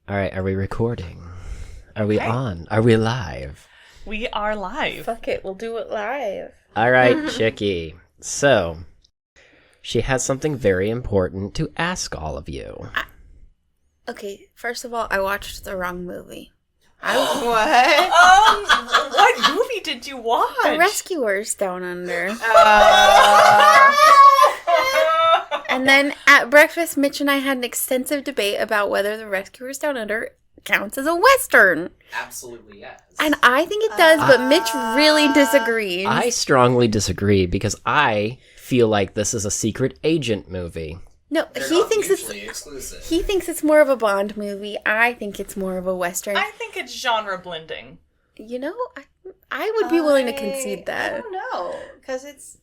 All right, are we recording? Are we on? Are we live? We are live. Fuck it, we'll do it live. All right, Chicky. So, she has something very important to ask all of you. Okay, first of all, I watched the wrong movie. What? What movie did you watch? The Rescuers Down Under. And then at breakfast, Mitch and I had an extensive debate about whether The Rescuers Down Under counts as a Western. Absolutely, yes. And I think it does, but Mitch really disagrees. I strongly disagree because I feel like this is a secret agent movie. No, They're he not thinks mutually it's exclusive. he thinks it's more of a Bond movie. I think it's more of a Western. I think it's genre blending. You know, I would be willing to concede that. I don't know, because it's...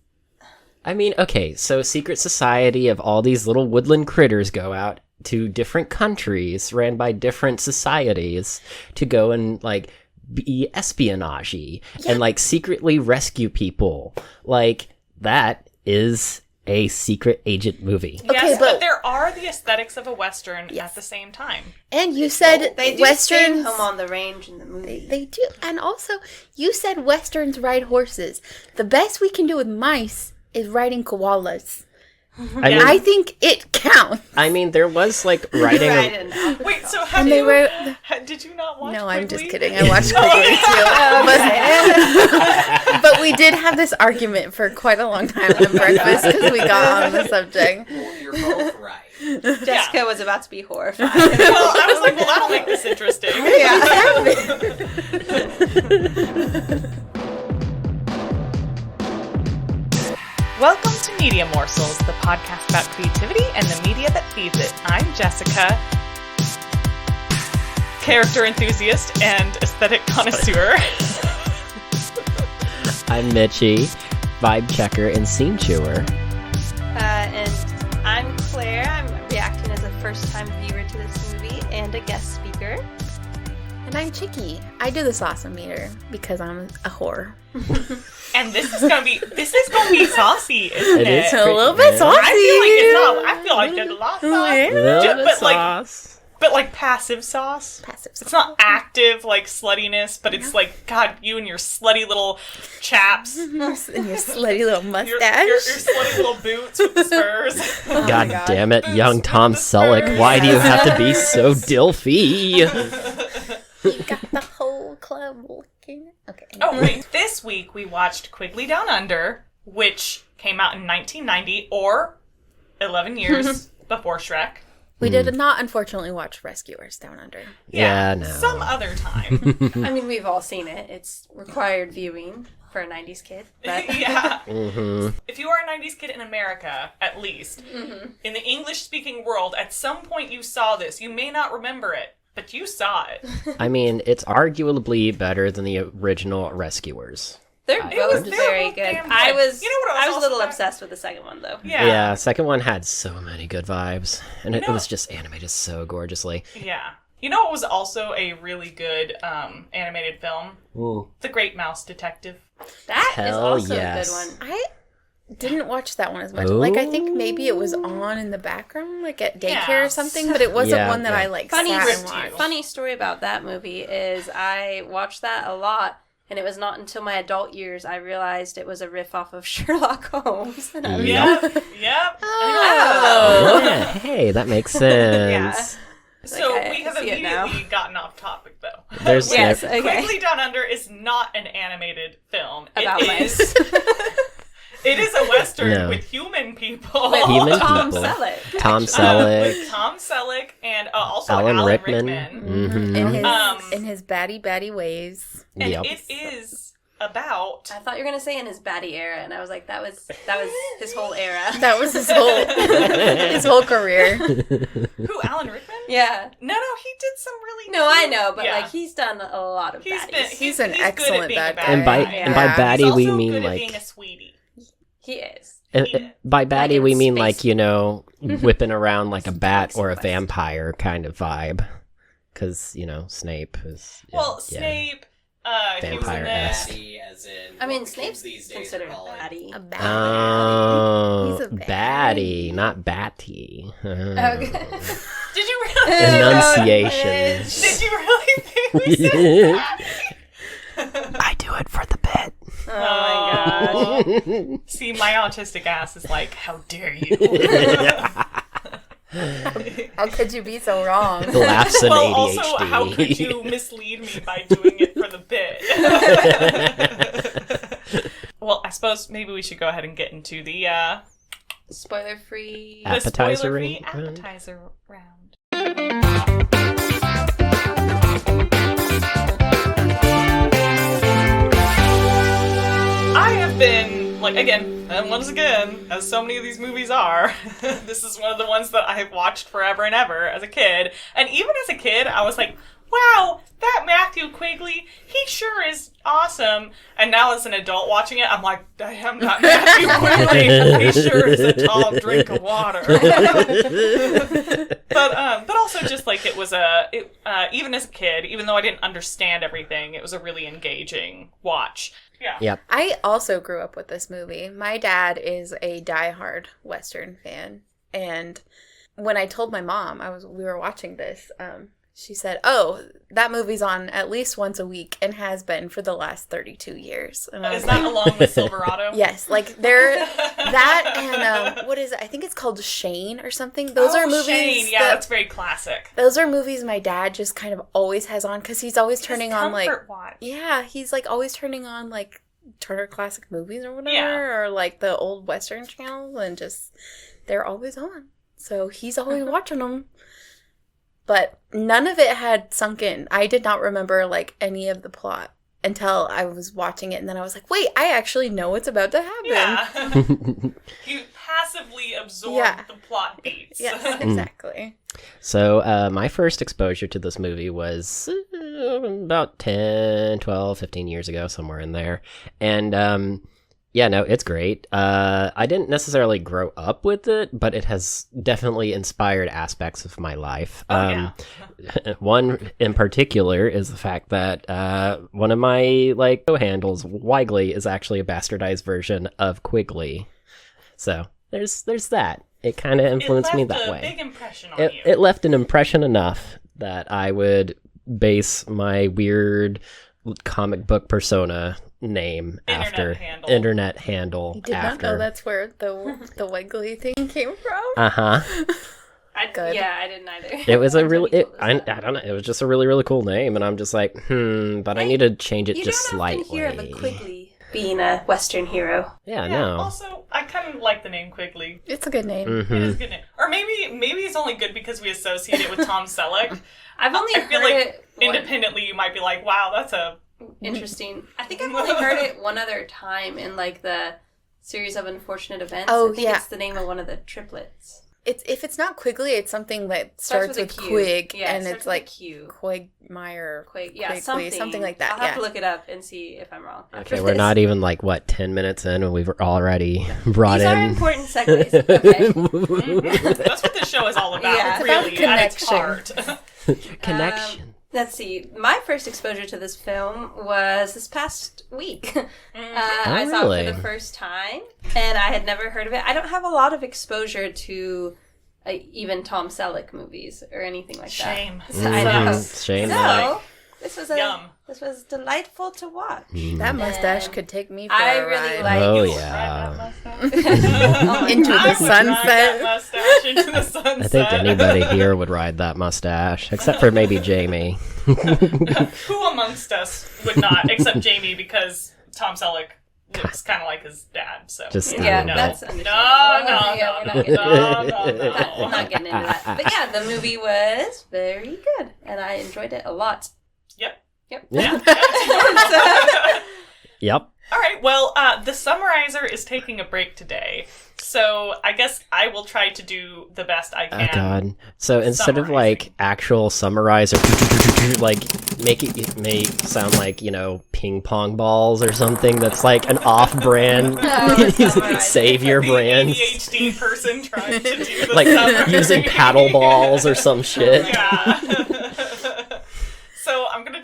I mean, okay, so secret society of all these little woodland critters go out to different countries ran by different societies to go and, like, be espionage-y and, like, secretly rescue people. Like, that is a secret agent movie. Okay, Yes, but- but there are the aesthetics of a Western Yes. at the same time. And you said They do Westerns... sing Home on the Range in the movie. They do. And also, you said Westerns ride horses. The best we can do with mice is riding koalas. I think it counts. I mean, there was, like, writing... Right in Africa. Wait, so have And they you... were... Did you not watch No, I'm just Quigley? kidding. I watched Quigley too. But we did have this argument for quite a long time at breakfast because we got on the subject. Well, you're both right. Jessica was about to be horrified. Well, I was like, well, that'll make this interesting. Welcome to Media Morsels, the podcast about creativity and the media that feeds it. I'm Jessica, character enthusiast and aesthetic connoisseur. I'm Mitchie, vibe checker and scene chewer. And I'm Claire. I'm reacting as a first-time viewer to this movie and a guest speaker. And I'm Chicky. I do the sauce meter because I'm a whore. And this is gonna be saucy, isn't it? It is It's a little bit saucy. I feel like there's a lot of sauce. Little bit But, like, sauce. But like passive sauce. Passive sauce. It's not active like sluttiness, but it's like, God, you and your slutty little chaps. And your slutty little Your mustache. slutty little boots with the spurs. God damn it, young Tom Selleck, why do you have to be so dilfy? You got the whole club looking. Okay. Oh, wait. This week we watched Quigley Down Under, which came out in 1990, or 11 years before Shrek. We did not, unfortunately, watch Rescuers Down Under. Yeah, no. Some other time. I mean, we've all seen it. It's required viewing for a 90s kid. But Yeah. Mm-hmm. If you are a 90s kid in America, at least, in the English-speaking world, at some point you saw this. You may not remember it, but you saw it. I mean, it's arguably better than the original Rescuers. they're both they're very both good. damn good. I was, You know what I was a also little about? obsessed with the second one, though. Yeah, second one had so many good vibes. And it know- was just animated so gorgeously. Yeah. You know what was also a really good animated film? Ooh. The Great Mouse Detective. That is Hell also yes. a good one. I didn't watch that one as much. Like, I think maybe it was on in the background, like at daycare Yeah. or something, but it wasn't Yeah, one that yeah. I, like, Funny, sat and ripped watched. you. funny story about that movie is I watched that a lot, and it was not until my adult years I realized it was a riff off of Sherlock Holmes. And I was Yep. Oh. Yeah, hey, that makes sense. So Like, I we have see it now. immediately gotten off topic, though. There's Yes, no- okay. Quigley Down Under is not an animated film. About It is- mice. It is a Western No. with human people. With Human Tom people. Selleck. Tom Selleck, With Tom Selleck and also Alan Alan Rickman. Rickman. Mm-hmm. In his baddie ways. And Yep. it is about... I thought you were gonna say in his baddie era, and I was like, that was his whole era. That was his whole career. Who, Alan Rickman? Yeah. No, he did some really... No, I know, but Yeah. like he's done a lot of baddies. He's an good at excellent being a bad bad guy. And by guy. and by Yeah. baddie He's we also mean good at like being a sweetie. He is. by baddie in we mean Space like, you know, Mm-hmm. whipping around like a bat or a Quest. vampire kind of vibe. Because, you know, Snape is Well, yeah. Snape, he was in Vampire-esque. that... Baddie, as in, I mean, what Snape's kids these days considered call it. baddie. A baddie. Oh, He's a baddie, not batty. Okay. Did you realize Enunciation. Did you really think we said that? I do it for the bit. Oh my gosh. See, my autistic ass is like, how dare you? How could you be so wrong? Laughs and Well, ADHD. also, how could you mislead me by doing it for the bit? Well, I suppose maybe we should go ahead and get into the Spoiler-free. Appetizer spoiler-free round? appetizer round. I have been, like, again, and once again, as so many of these movies are, this is one of the ones that I have watched forever and ever as a kid. And even as a kid, I was like, wow, that Matthew Quigley, he sure is awesome. And now as an adult watching it, I'm like, damn, that Matthew Quigley, he sure is a tall drink of water. But also just like it was even as a kid, even though I didn't understand everything, it was a really engaging watch. Yeah. Yep. I also grew up with this movie. My dad is a diehard Western fan, and when I told my mom we were watching this, she said, "Oh, that movie's on at least once a week and has been for the last 32 years." And I was Is that along with Silverado? yes, like that and what is it? I think it's called Shane or something. Those are movies. Shane. Yeah, that's very classic. Those are movies my dad just kind of always has on because he's always turning on like Comfort watch. yeah, he's like always turning on like Turner Classic Movies or whatever, Yeah. or like the old Western channels, and just they're always on. So he's always watching them. But none of it had sunk in. I did not remember like any of the plot until I was watching it, and then I was like, "Wait, I actually know what's about to happen." Yeah. You passively absorb the plot beats. Yes, exactly. So, my first exposure to this movie was about 10, 12, 15 years ago, somewhere in there. And, yeah, no, it's great. I didn't necessarily grow up with it, but it has definitely inspired aspects of my life. One in particular is the fact that one of my handles, Wigley, is actually a bastardized version of Quigley. So there's that. It kind of influenced me that way. It left a big impression on you. It left an impression enough that I would base my weird comic book persona name internet handle You did not know that's where the Wiggly thing came from? Uh-huh. Good. Yeah, I didn't either. It was a really I don't know, it was just a really, really cool name, and I'm just like, but I need to change it just slightly. You don't often hear of a Quigley being a Western hero. Yeah, no. Also, I kind of like the name Quigley. It's a good name. Mm-hmm. It is a good name. Or maybe it's only good because we associate it with Tom Selleck. I've only I feel heard like it independently you might be like, wow, that's a... Interesting. I think I've only heard it one other time in like the series of unfortunate events. Oh, I think yeah. It's the name of one of the triplets. If it's not Quigley, it's something that starts with Q. Quig, Yeah, and it it's starts like with a Q. Quagmire, Yeah, Quigley, something like that. I'll have to look it up and see if I'm wrong. Okay, we're not even 10 minutes in, and we've already brought These in... are important segues. Okay. That's what this show is all about, Yeah. It's really, about at its heart. Connection. Let's see. My first exposure to this film was this past week. I saw it for the first time, and I had never heard of it. I don't have a lot of exposure to even Tom Selleck movies or anything like Shame. that. So, I know. Shame. So this was delightful to watch. That mustache could take me for I a really ride. like. Oh, You yeah. ride that mustache? Into I the would ride that sunset. mustache into the sunset. I think anybody here would ride that mustache, except for maybe Jamie. Who amongst us would not, except Jamie, because Tom Selleck looks kind of like his dad. So Just Yeah, no. that's no, understandable. no. Not getting into that. But yeah, the movie was very good, and I enjoyed it a lot. Yep. Yeah. Yep. All right. Well, the summarizer is taking a break today, so I guess I will try to do the best I can. Oh god. So instead of Summarizing. actual summarizer, make it may sound like, ping pong balls or something that's like an off-brand savior brand. ADHD person trying to do the Like summary. using paddle balls or some shit. Yeah. So I'm gonna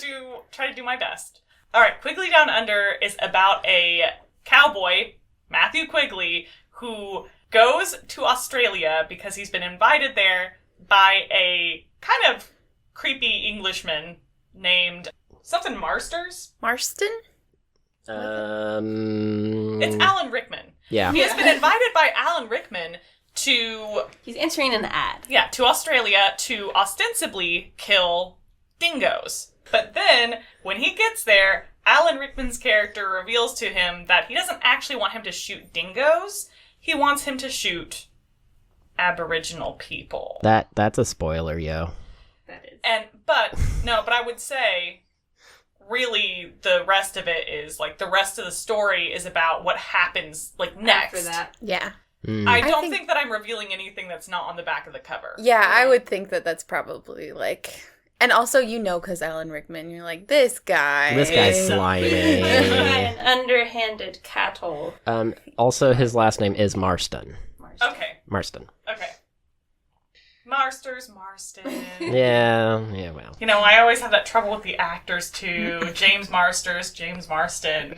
try to do my best. All right, Quigley Down Under is about a cowboy, Matthew Quigley, who goes to Australia because he's been invited there by a kind of creepy Englishman named something Marsters. Marston? It's Alan Rickman. Yeah. He has been invited by Alan Rickman to... He's answering an ad. Yeah, to Australia to ostensibly kill dingoes. But then, when he gets there, Alan Rickman's character reveals to him that he doesn't actually want him to shoot dingoes. He wants him to shoot Aboriginal people. That's a spoiler, yo. That is. But I would say, really, the rest of it is, like, the rest of the story is about what happens, like, next. After that. Yeah. I don't think that I'm revealing anything that's not on the back of the cover. Yeah, I would think that that's probably, like... And also, because Alan Rickman, you're like, this guy's slimy. An underhanded cattle. Also, his last name is Marston. Okay. Marston. Okay. Marston. Yeah, well. You know, I always have that trouble with the actors, too. James Marston.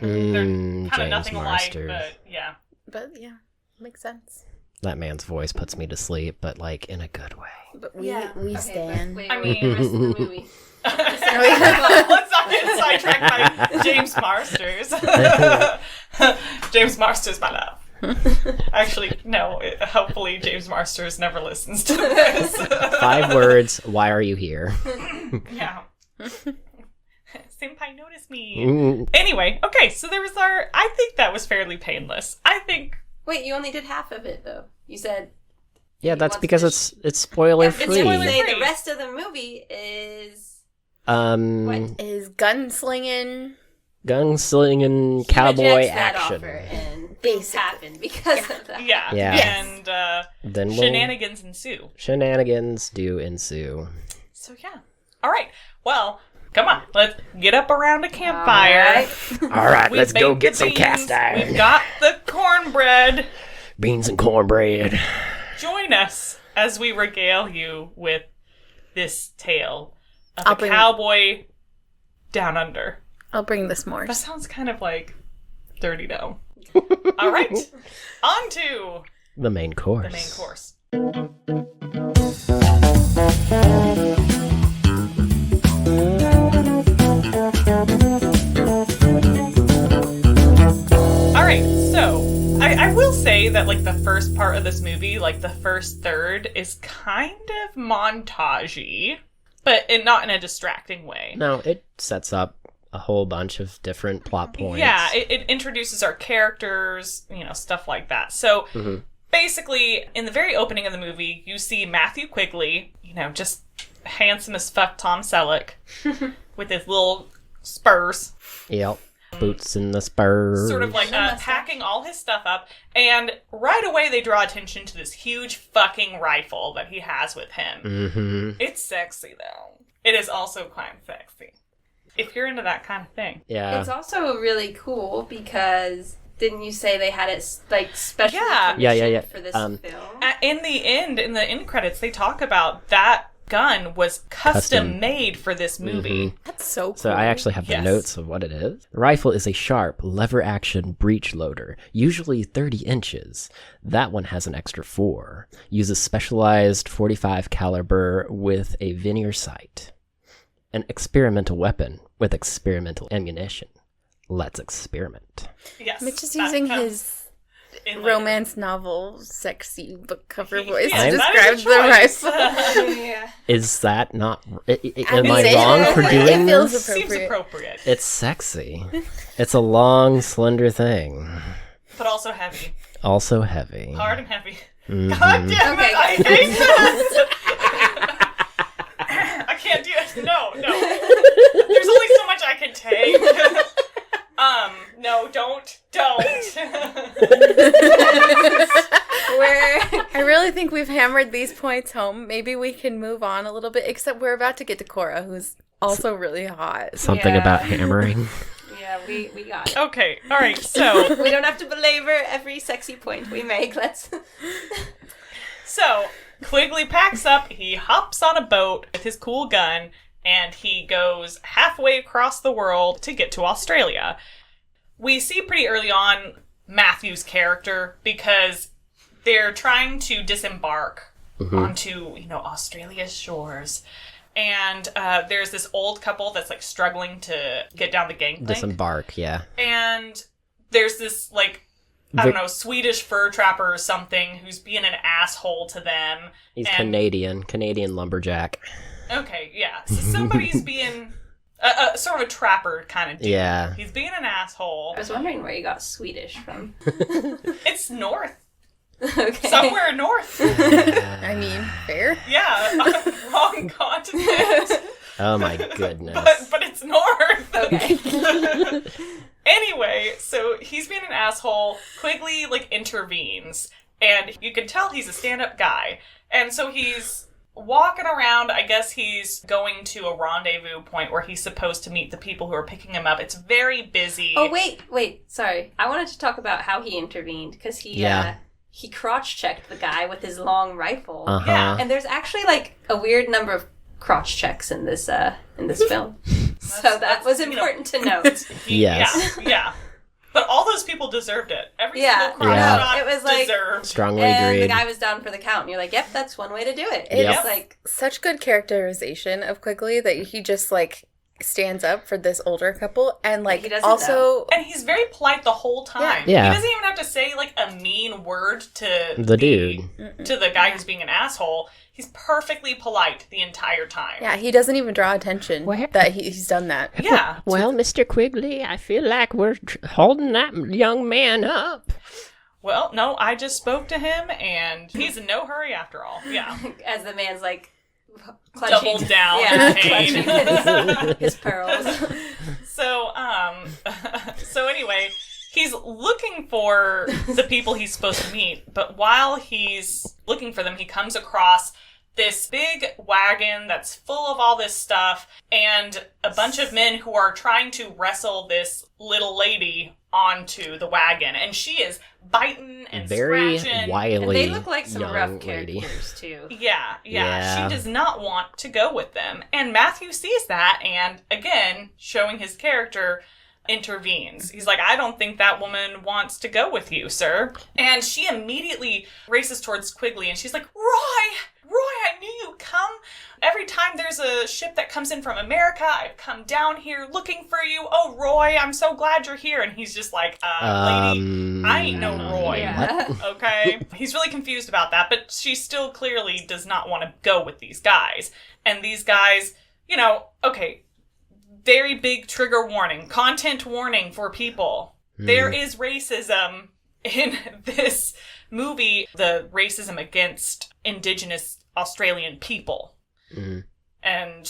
They're kind of James nothing Marsters. alike, but yeah. But, yeah, makes sense. That man's voice puts me to sleep, but, like, in a good way. But we stand. I mean, the rest of the movie. Let's not get sidetracked by James Marsters. James Marsters, my love. Actually, no. Hopefully, James Marsters never listens to this. 5 words. Why are you here? Yeah. Senpai noticed me. Anyway, okay. So there was I think that was fairly painless. I think. Wait, you only did half of it though. You said. Yeah, that's because it's spoiler free. It's spoiler Say free. the rest of the movie is. What? Is gunslinging... Gunslinging cowboy rejects that action. offer and Basically. happened because of that. Yeah. Yeah. And Then shenanigans ensue. Shenanigans do ensue. So yeah. All right. Well, come on. Let's get up around a campfire. All right, We've let's go baked get the some beans. cast iron. We've got the cornbread. Beans and cornbread. Join us as we regale you with this tale of a cowboy down under. I'll bring the That s'mores. sounds kind of like dirty dough. All right. On to The main course. the main course. All right, so I will say that, like, the first part of this movie, like, the first third is kind of montagey, but not in a distracting way. No, it sets up a whole bunch of different plot points. Yeah, it introduces our characters, stuff like that. So, basically, in the very opening of the movie, you see Matthew Quigley, just handsome as fuck Tom Selleck, with his little spurs. Yep. Boots and the spurs. Sort of like packing all his stuff up, and right away they draw attention to this huge fucking rifle that he has with him. Mm-hmm. It's sexy, though. It is also quite sexy. If you're into that kind of thing. Yeah. It's also really cool because didn't you say they had it like specially Yeah. Yeah. for this film? In the end credits, they talk about that gun was custom made for this movie. Mm-hmm. That's so cool. So I actually have the Yes. notes of what it is. The rifle is a sharp, lever-action breech loader, usually 30 inches. That one has an extra 4. Uses specialized .45 caliber with a veneer sight. An experimental weapon with experimental ammunition. Let's experiment. Yes. Mitch is that using comes his in later. romance novel, sexy book cover voice Yeah, to that describe is a the choice. rifle. Yeah. Is that not... am mean, I it- wrong for it doing feels this? Seems appropriate. appropriate, It's sexy. It's a long, slender thing. but also heavy. Also heavy. Hard and heavy. Mhm. God damn it, Okay, I hate this! I can't do it. No. There's only so much I can take. No, don't. I really think we've hammered these points home. Maybe we can move on a little bit, except we're about to get to Cora, who's also really hot. Something Yeah. about hammering. Yeah, we got it. Okay, alright, so... We don't have to belabor every sexy point we make. Let's. So, Quigley packs up, he hops on a boat with his cool gun, and he goes halfway across the world to get to Australia. We see pretty early on Matthew's character, because they're trying to disembark onto, Australia's shores. And there's this old couple that's, like, struggling to get down the gangplank. Disembark, yeah. And there's this, like, I don't know, Swedish fur trapper or something who's being an asshole to them. He's Canadian lumberjack. Okay, yeah. So somebody's being sort of a trapper kind of dude. Yeah. He's being an asshole. I was wondering where you got Swedish from. It's north. Okay. Somewhere north. I mean, fair. Yeah, wrong continent. Oh my goodness. But it's north. Okay. Anyway, so he's being an asshole. Quigley, like, intervenes. And you can tell he's a stand-up guy. And so he's walking around. I guess he's going to a rendezvous point where he's supposed to meet the people who are picking him up. It's very busy. Oh, wait. Sorry. I wanted to talk about how he intervened. Because he crotch-checked the guy with his long rifle. Uh-huh. Yeah. And there's actually, like, a weird number of crotch checks in this film. So that was important to note. Yes. Yeah. But all those people deserved it. Every Yeah. single crotch Yeah. shot It was like- deserved. Strongly And agreed. the guy was down for the count. And you're like, yep, that's one way to do it. Yep. It's like, Such good characterization of Quigley that he just, like, stands up for this older couple and, like, He doesn't also... And he's very polite the whole time. Yeah. He doesn't even have to say, like, a mean word to The dude. to the guy who's being an asshole. He's perfectly polite the entire time. Yeah, he doesn't even draw attention Where- that he's done that. Yeah. Well, Mr. Quigley, I feel like we're holding that young man up. Well, no, I just spoke to him, and he's in no hurry after all. Yeah. as the man's like, clutching. Doubled down Yeah, in pain. clutching his pearls. So anyway, he's looking for the people he's supposed to meet, but while he's looking for them, he comes across this big wagon that's full of all this stuff and a bunch of men who are trying to wrestle this little lady onto the wagon, and she is biting and Very scratching. wily And they look like some young rough lady. characters, too. Yeah. Yeah. She does not want to go with them. And Matthew sees that and, again, showing his character, intervenes. He's like, I don't think that woman wants to go with you, sir. And she immediately races towards Quigley and she's like, Roy, I knew you'd come. Every time there's a ship that comes in from America, I've come down here looking for you. Oh, Roy, I'm so glad you're here. And he's just like, lady, I ain't no Roy. Yeah. Okay? He's really confused about that, but she still clearly does not want to go with these guys. And these guys, okay, very big trigger warning, content warning for people. There is racism in this movie, the racism against Indigenous Australian people. And,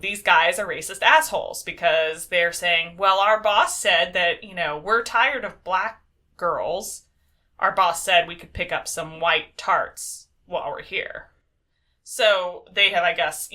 these guys are racist assholes because they're saying, well, our boss said that, we're tired of black girls. Our boss said we could pick up some white tarts while we're here. So they have, I guess,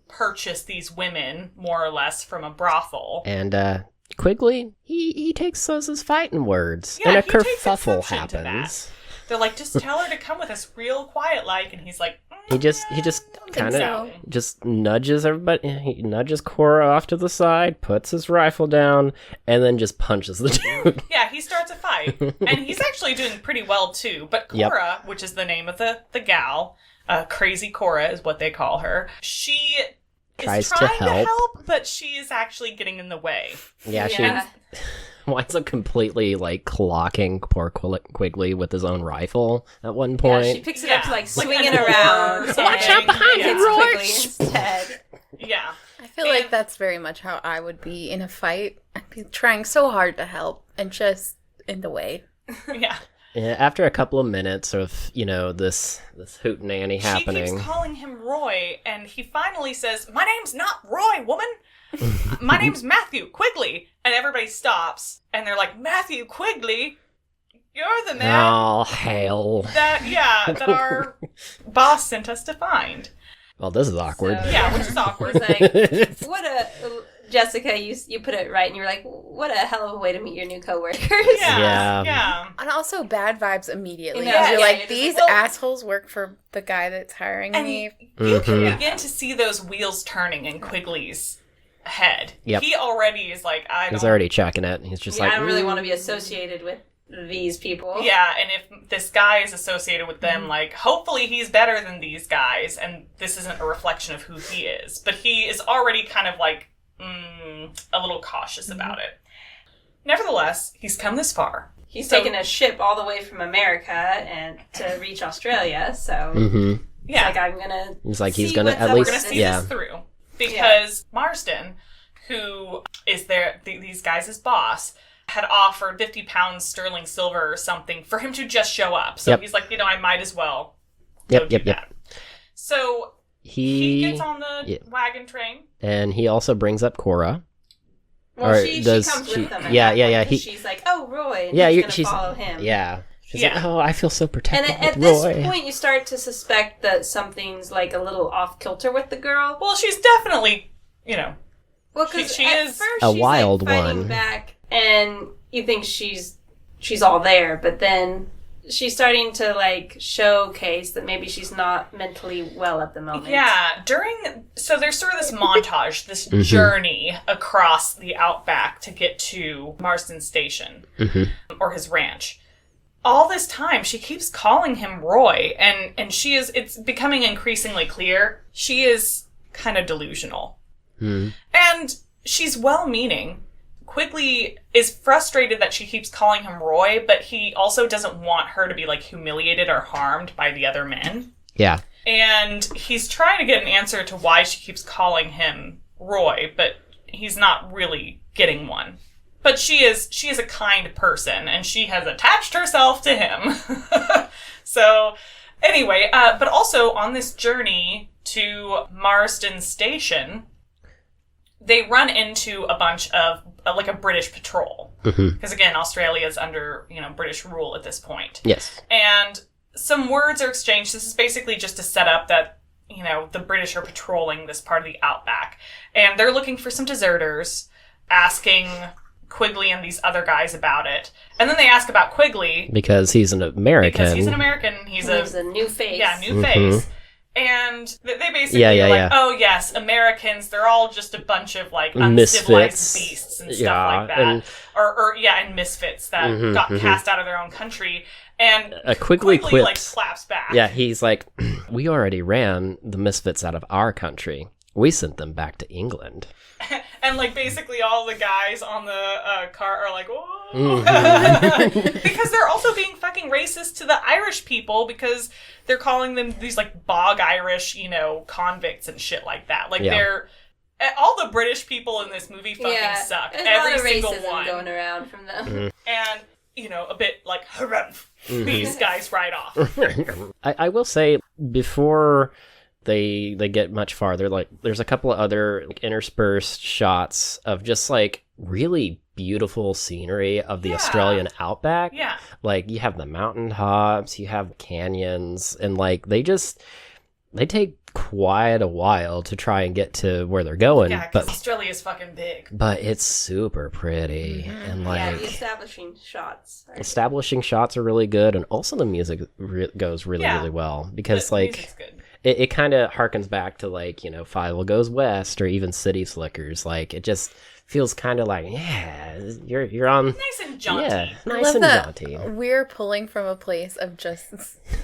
purchased these women more or less from a brothel. And Quigley, he takes those as fighting words. Yeah, and a he takes kerfuffle exception to that. happens. They're like, just tell her to come with us real quiet like, and he's like, He just don't kind think of so. just nudges everybody. He nudges Cora off to the side, puts his rifle down, and then just punches the dude. Yeah, he starts a fight. And he's actually doing pretty well, too. But Cora, which is the name of the gal, Crazy Cora is what they call her, she Tries is to trying to help. help, but she is actually getting in the way. Yeah, she winds up completely clocking poor Quigley with his own rifle at one point. Yeah, she picks it up to Like swing an it around. oar or and something. Watch out behind you, hits Roy. Quigley instead. Yeah. I feel like that's very much how I would be in a fight. I'd be trying so hard to help and just in the way. Yeah. Yeah, after a couple of minutes of, this hootenanny happening. She keeps calling him Roy, and he finally says, my name's not Roy, woman. My name's Matthew Quigley. And everybody stops, and they're like, Matthew Quigley? You're the man Oh, hell. that our boss sent us to find. Well, this is awkward. So, Yeah, which is awkward. It's like, what a... Jessica, you put it right, and you were like, what a hell of a way to meet your new coworkers. Yeah. And also bad vibes immediately. Yeah, You're yeah, like, you're just these like, well- assholes work for the guy that's hiring And me. you can begin to see those wheels turning in Quigley's head. Yep. He already is like, He's already checking it. He's just Yeah, like, I don't really want to be associated with these people. Yeah, and if this guy is associated with them, like, hopefully he's better than these guys, and this isn't a reflection of who he is. But he is already kind of, like, a little cautious about it. Nevertheless, he's come this far. He's taken a ship all the way from America and to reach Australia, so yeah, like, I'm gonna. He's like, he's see gonna what's at up. least we're gonna see this through because Marston, who is these guys' boss, had offered 50 pounds sterling silver or something for him to just show up. So he's like, I might as well. Yep. So he gets on the wagon train, and he also brings up Cora. Well, she comes with them. Yeah. She's like, "Oh, Roy." Yeah, she's gonna follow him. Yeah. She's like, "Oh, I feel so protected And at with Roy." this point, you start to suspect that something's like a little off kilter with the girl. Well, she's definitely, Well, because she at is first a she's wild like fighting one. back, and you think she's all there, but then she's starting to like showcase that maybe she's not mentally well at the moment. Yeah, so there's sort of this montage, this journey across the outback to get to Marston's station or his ranch. All this time, she keeps calling him Roy, and it's becoming increasingly clear she is kind of delusional. And she's well-meaning. Quigley is frustrated that she keeps calling him Roy, but he also doesn't want her to be, like, humiliated or harmed by the other men. Yeah. And he's trying to get an answer to why she keeps calling him Roy, but he's not really getting one. But she is a kind person, and she has attached herself to him. So, anyway, but also on this journey to Marston Station, they run into a bunch of, like, a British patrol. Because, again, Australia is under, British rule at this point. Yes. And some words are exchanged. This is basically just to set up that, the British are patrolling this part of the outback. And they're looking for some deserters, asking Quigley and these other guys about it. And then they ask about Quigley. Because he's an American. Because he's an American. He's a new face. Yeah, new face. And they basically are like, oh, yes, Americans, they're all just a bunch of, like, uncivilized beasts and stuff like that. And misfits that got cast out of their own country. And Quigley quips, like, claps back. Yeah, he's like, we already ran the misfits out of our country. We sent them back to England. And, like, basically all the guys on the car are like, whoa. Because they're also being fucking racist to the Irish people because they're calling them these, like, bog Irish, convicts and shit like that. Like, they're... All the British people in this movie fucking suck. There's Every a lot of single racism one. going around from them. And, a bit like, harumph, these guys right off. I will say, before... They get much farther. Like, there's a couple of other, like, interspersed shots of just, like, really beautiful scenery of the Australian outback. Yeah. Like, you have the mountaintops, you have canyons, and, like, they take quite a while to try and get to where they're going. Yeah, because Australia is fucking big. But it's super pretty. And, like... the establishing shots are really good, and also the music goes really, really well. Because, the like... music's good. It kind of harkens back to, like, Fievel Goes West or even City Slickers. Like, it just feels kind of like, you're on... Nice and jaunty. Yeah, I nice love and that jaunty. we're pulling from a place of just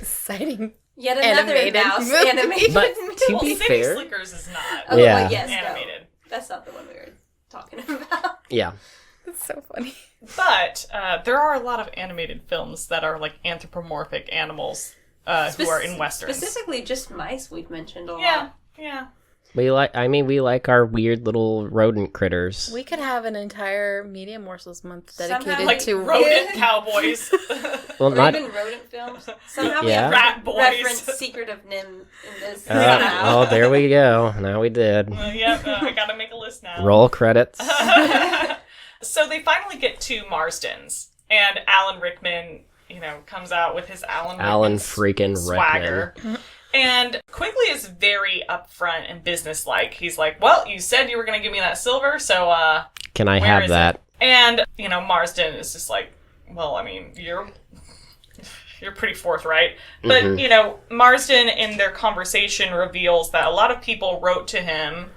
citing yet another animated mouse movies. animated But movie. to be City fair... Slickers is not Oh, Yeah. well, yes, animated. No. That's not the one we were talking about. Yeah. It's so funny. But there are a lot of animated films that are, like, anthropomorphic animals who are in westerns. Specifically just mice we've mentioned a lot. Yeah. We like our weird little rodent critters. We could have an entire Media Morsels month dedicated Somehow, Like to rodent cowboys. Well, Or not... even rodent films. Somehow we Yeah. have Rat boys. reference Secret of Nim in this. Oh, there we go. Now we did. I gotta make a list now. Roll credits. So they finally get to Marston's, and Alan Rickman, comes out with his Alan freaking swagger. Rickman. And Quigley is very upfront and businesslike. He's like, well, you said you were going to give me that silver, so, Can I where have is that? it? And, Marston is just like, well, I mean, you're pretty forthright. But, Marston, in their conversation, reveals that a lot of people wrote to him,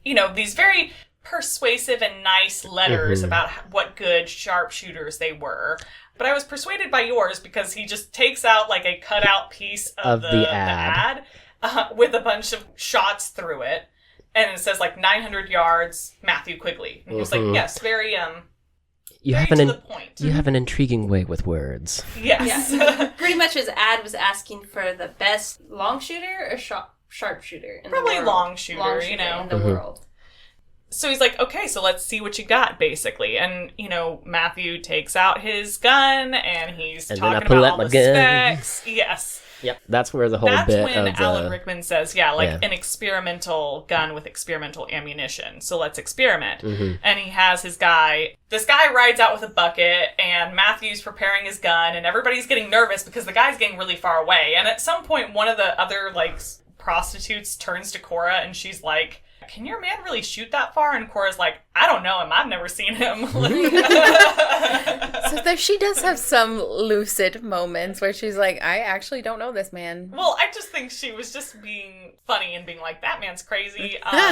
these very persuasive and nice letters about what good sharpshooters they were. But I was persuaded by yours because he just takes out like a cutout piece of the ad with a bunch of shots through it. And it says like 900 yards, Matthew Quigley. And he was like, yes, very you very have to the point. You have an intriguing way with words. Yes. Yeah. Pretty much his ad was asking for the best long shooter or sharpshooter in Probably the world. long shooter, you know. In the world. So he's like, okay, so let's see what you got, basically. And, you know, Matthew takes out his gun, and he's talking about all the specs. Yes. Yep, that's where the whole That's bit when of Alan Rickman says, an experimental gun with experimental ammunition. So let's experiment. And he has his guy. This guy rides out with a bucket, and Matthew's preparing his gun, and everybody's getting nervous because the guy's getting really far away. And at some point, one of the other, like, prostitutes turns to Cora, and she's like, can your man really shoot that far? And Cora's like, I don't know him. I've never seen him. So she does have some lucid moments where she's like, I actually don't know this man. Well, I just think she was just being funny and being like, that man's crazy. I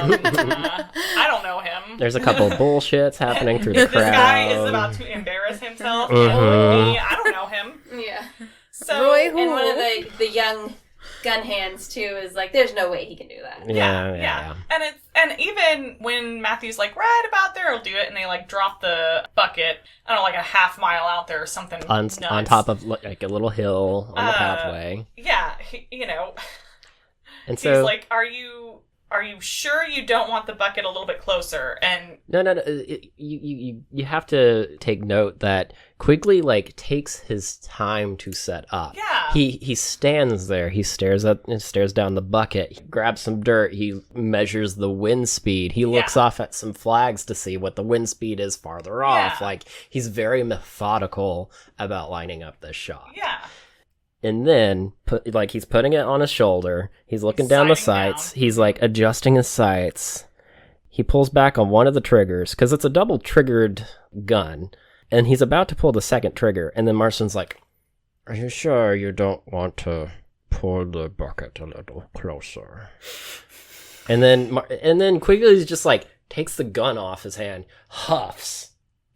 don't know him. There's a couple of bullshits happening through the crowd. This guy is about to embarrass himself. I don't know him. Yeah. So, Roy, and one of the young gun hands too is like, there's no way he can do that. Yeah. And even when Matthew's like, right about there, I'll do it, and they like drop the bucket, I don't know, like a half mile out there or something on nuts. top of like a little hill on the pathway. Yeah, And so he's like, are you sure you don't want the bucket a little bit closer? And no. You have to take note that Quigley like takes his time to set up. Yeah. He stands there. He stares down the bucket. He grabs some dirt. He measures the wind speed. He looks off at some flags to see what the wind speed is farther off. Like he's very methodical about lining up this shot. Yeah. And then, he's putting it on his shoulder. He's looking down the sights. He's, like, adjusting his sights. He pulls back on one of the triggers, because it's a double-triggered gun. And he's about to pull the second trigger. And then Marston's like, are you sure you don't want to pull the bucket a little closer? And then Quigley's just, like, takes the gun off his hand, huffs.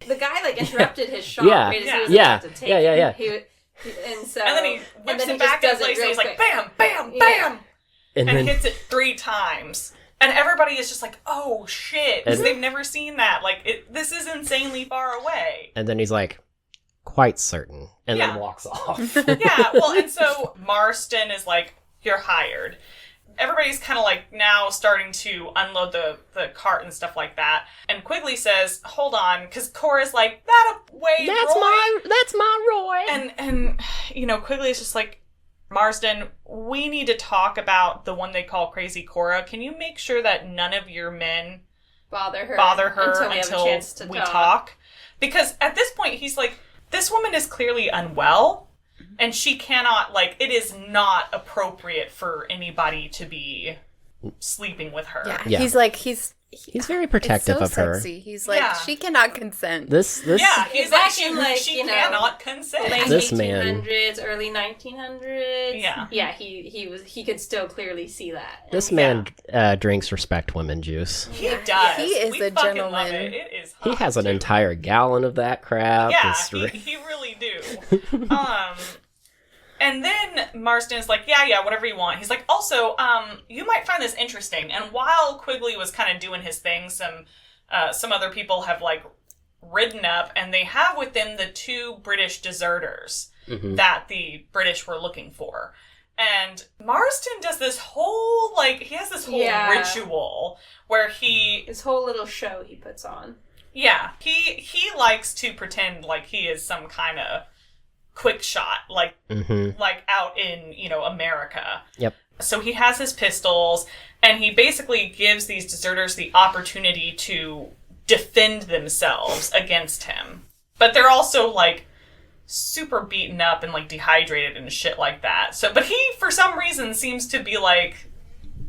The guy, like, interrupted his shot. Yeah. Right as he was about to take it. And then he whips it back in place, and he's like, bam, bam, bam! And hits it 3 times. And everybody is just like, oh, shit, because they've never seen that. Like, this is insanely far away. And then he's like, quite certain. And then walks off. Yeah, well, and so Marston is like, you're hired. Everybody's kind of like now starting to unload the cart and stuff like that. And Quigley says, hold on, because Cora's like, that's my Roy. And Quigley is just like, Marston, we need to talk about the one they call Crazy Cora. Can you make sure that none of your men bother her until we talk? Because at this point, he's like, this woman is clearly unwell. And she cannot, it is not appropriate for anybody to be sleeping with her. Yeah. He's very protective of her. Sexy. He's like, she cannot consent. He's like, she cannot consent. Late this 1800s, early 1900s. Yeah. Yeah, he could still clearly see that. This man drinks respect women juice. He does. He is a gentleman. Love it. It is hot, he has an entire gallon of that crap. Yeah, he really do. And then Marston's like, yeah, whatever you want. He's like, also, you might find this interesting. And while Quigley was kind of doing his thing, some other people have, ridden up, and they have with them the 2 British deserters that the British were looking for. And Marston does this whole, he has this whole ritual where his whole little show he puts on. Yeah, he likes to pretend like he is some kind of quick shot, like out in, America. Yep. So he has his pistols, and he basically gives these deserters the opportunity to defend themselves against him. But they're also, super beaten up and, dehydrated and shit like that. So, but he, for some reason, seems to be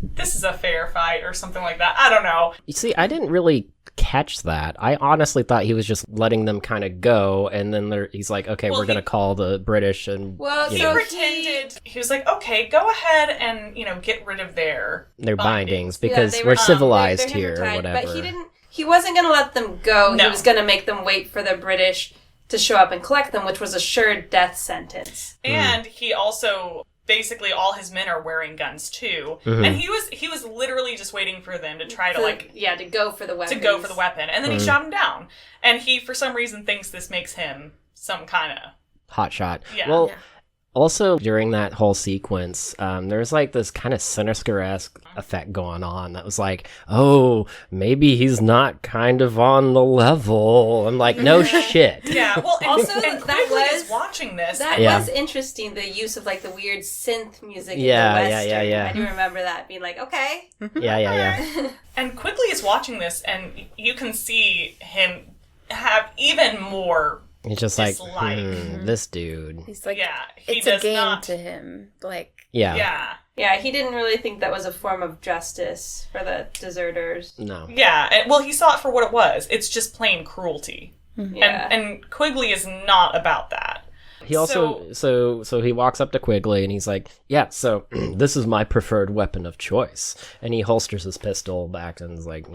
this is a fair fight or something like that. I don't know. You see, I didn't really catch that. I honestly thought he was just letting them kind of go, and then he's like, okay, we're going to call the British and... Well, he pretended... He was like, okay, go ahead and, get rid of their bindings because we're civilized here or whatever. But he wasn't going to let them go. No. He was going to make them wait for the British to show up and collect them, which was a sure death sentence. And he also, basically all his men are wearing guns too. And he was literally just waiting for them to try to to go for the weapon. To go for the weapon. And then he shot him down. And he, for some reason, thinks this makes him some kind of... hot shot. Yeah. Well, Yeah. also during that whole sequence, there's like this kind of Sinister-esque effect going on that was like, oh, maybe he's not kind of on the level. I'm like, no shit. Yeah, well, and, Also, and that Quigley was- is watching this. That Yeah. was interesting, the use of like the weird synth music Yeah, in the yeah, Western. yeah. I do remember that being like, okay. Yeah. And Quigley is watching this, and you can see him have even more... He's just like, Dislike. this dude. He's like, Yeah, he it's does a game not... to him. Like, Yeah. Yeah. Yeah, he didn't really think that was a form of justice for the deserters. No. Yeah, and, well, he saw it for what it was. It's just plain cruelty. Yeah. And Quigley is not about that. He also so he walks up to Quigley and he's like, yeah, so this is my preferred weapon of choice. And he holsters his pistol back and is like,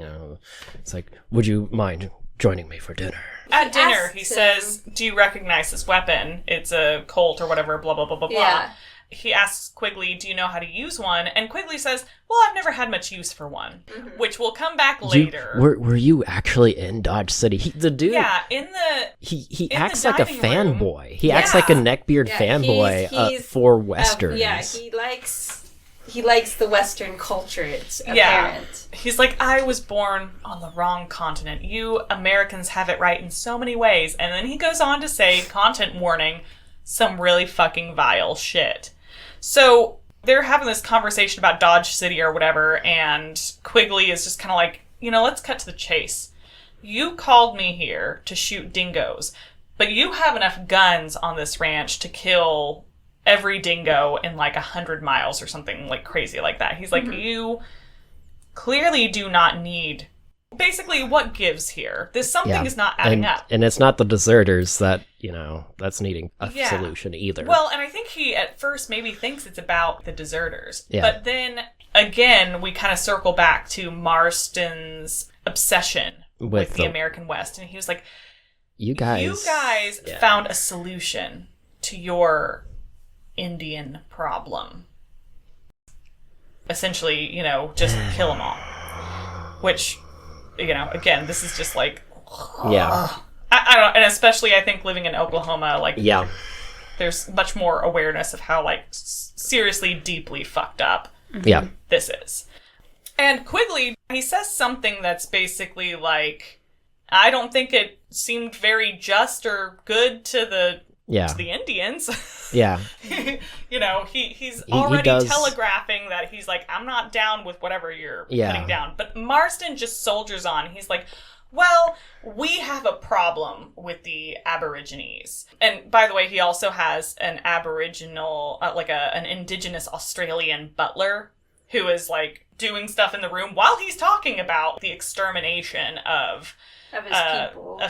it's like, would you mind joining me for dinner? At dinner, asked he him- says, do you recognize this weapon? It's a Colt or whatever, blah, blah, blah, blah, blah. Yeah. He asks Quigley, do you know how to use one? And Quigley says, well, I've never had much use for one, which will come back later. Were you actually in Dodge City? The dude, Yeah, in the... he in acts the like a dining room. fanboy. He acts like a neckbeard Yeah, fanboy he's- for westerns. Yeah, he likes the Western culture. It's Yeah. apparent. He's like, I was born on the wrong continent. You Americans have it right in so many ways. And then he goes on to say, content warning, some really fucking vile shit. So they're having this conversation about Dodge City or whatever, and Quigley is just kind of like, let's cut to the chase. You called me here to shoot dingoes, but you have enough guns on this ranch to kill every dingo in like 100 miles or something like crazy like that. He's like, you clearly do not need... Basically, what gives here? Something is not adding up. And it's not the deserters that, that's needing a Yeah. solution either. Well, and I think he at first maybe thinks it's about the deserters. Yeah. But then, again, we kind of circle back to Marston's obsession with the American West. And he was like, you guys found a solution to your Indian problem. Essentially, just kill them all. Which, again, this is just like... Yeah. I don't, and especially I think living in Oklahoma, like, Yeah. there's much more awareness of how, like, seriously, deeply fucked up Yeah. this is. And Quigley, he says something that's basically like, I don't think it seemed very just or good to the Indians. Yeah. He's He already does- telegraphing that he's like, I'm not down with whatever you're Yeah. putting down. But Marston just soldiers on. He's like, well, we have a problem with the Aborigines. And by the way, he also has an Aboriginal, an indigenous Australian butler who is like doing stuff in the room while he's talking about the extermination of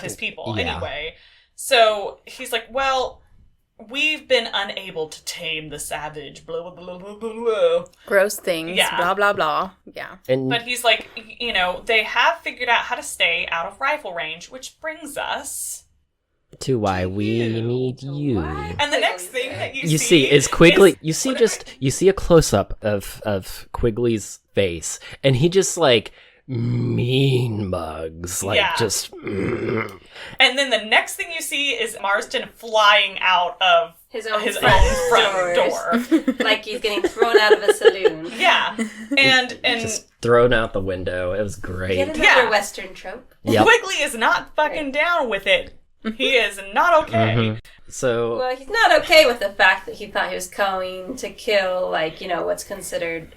his people. Yeah. Anyway, so he's like, well, we've been unable to tame the savage, blah, blah, blah, blah, blah, blah. gross things, Yeah. blah, blah, blah. Yeah. And But he's like, they have figured out how to stay out of rifle range, which brings us... to why we need you. And the next thing that You see is Quigley. You see a close up of Quigley's face, and he just like mean mugs, like Yeah. just. And then the next thing you see is Marston flying out of His own front door. Like he's getting thrown out of a saloon. Yeah. And just thrown out the window. It was great. Get another Yeah. Western trope. Yep. Quigley is not fucking down with it. He is not okay. Mhm. So Well, he's not okay with the fact that he thought he was going to kill, what's considered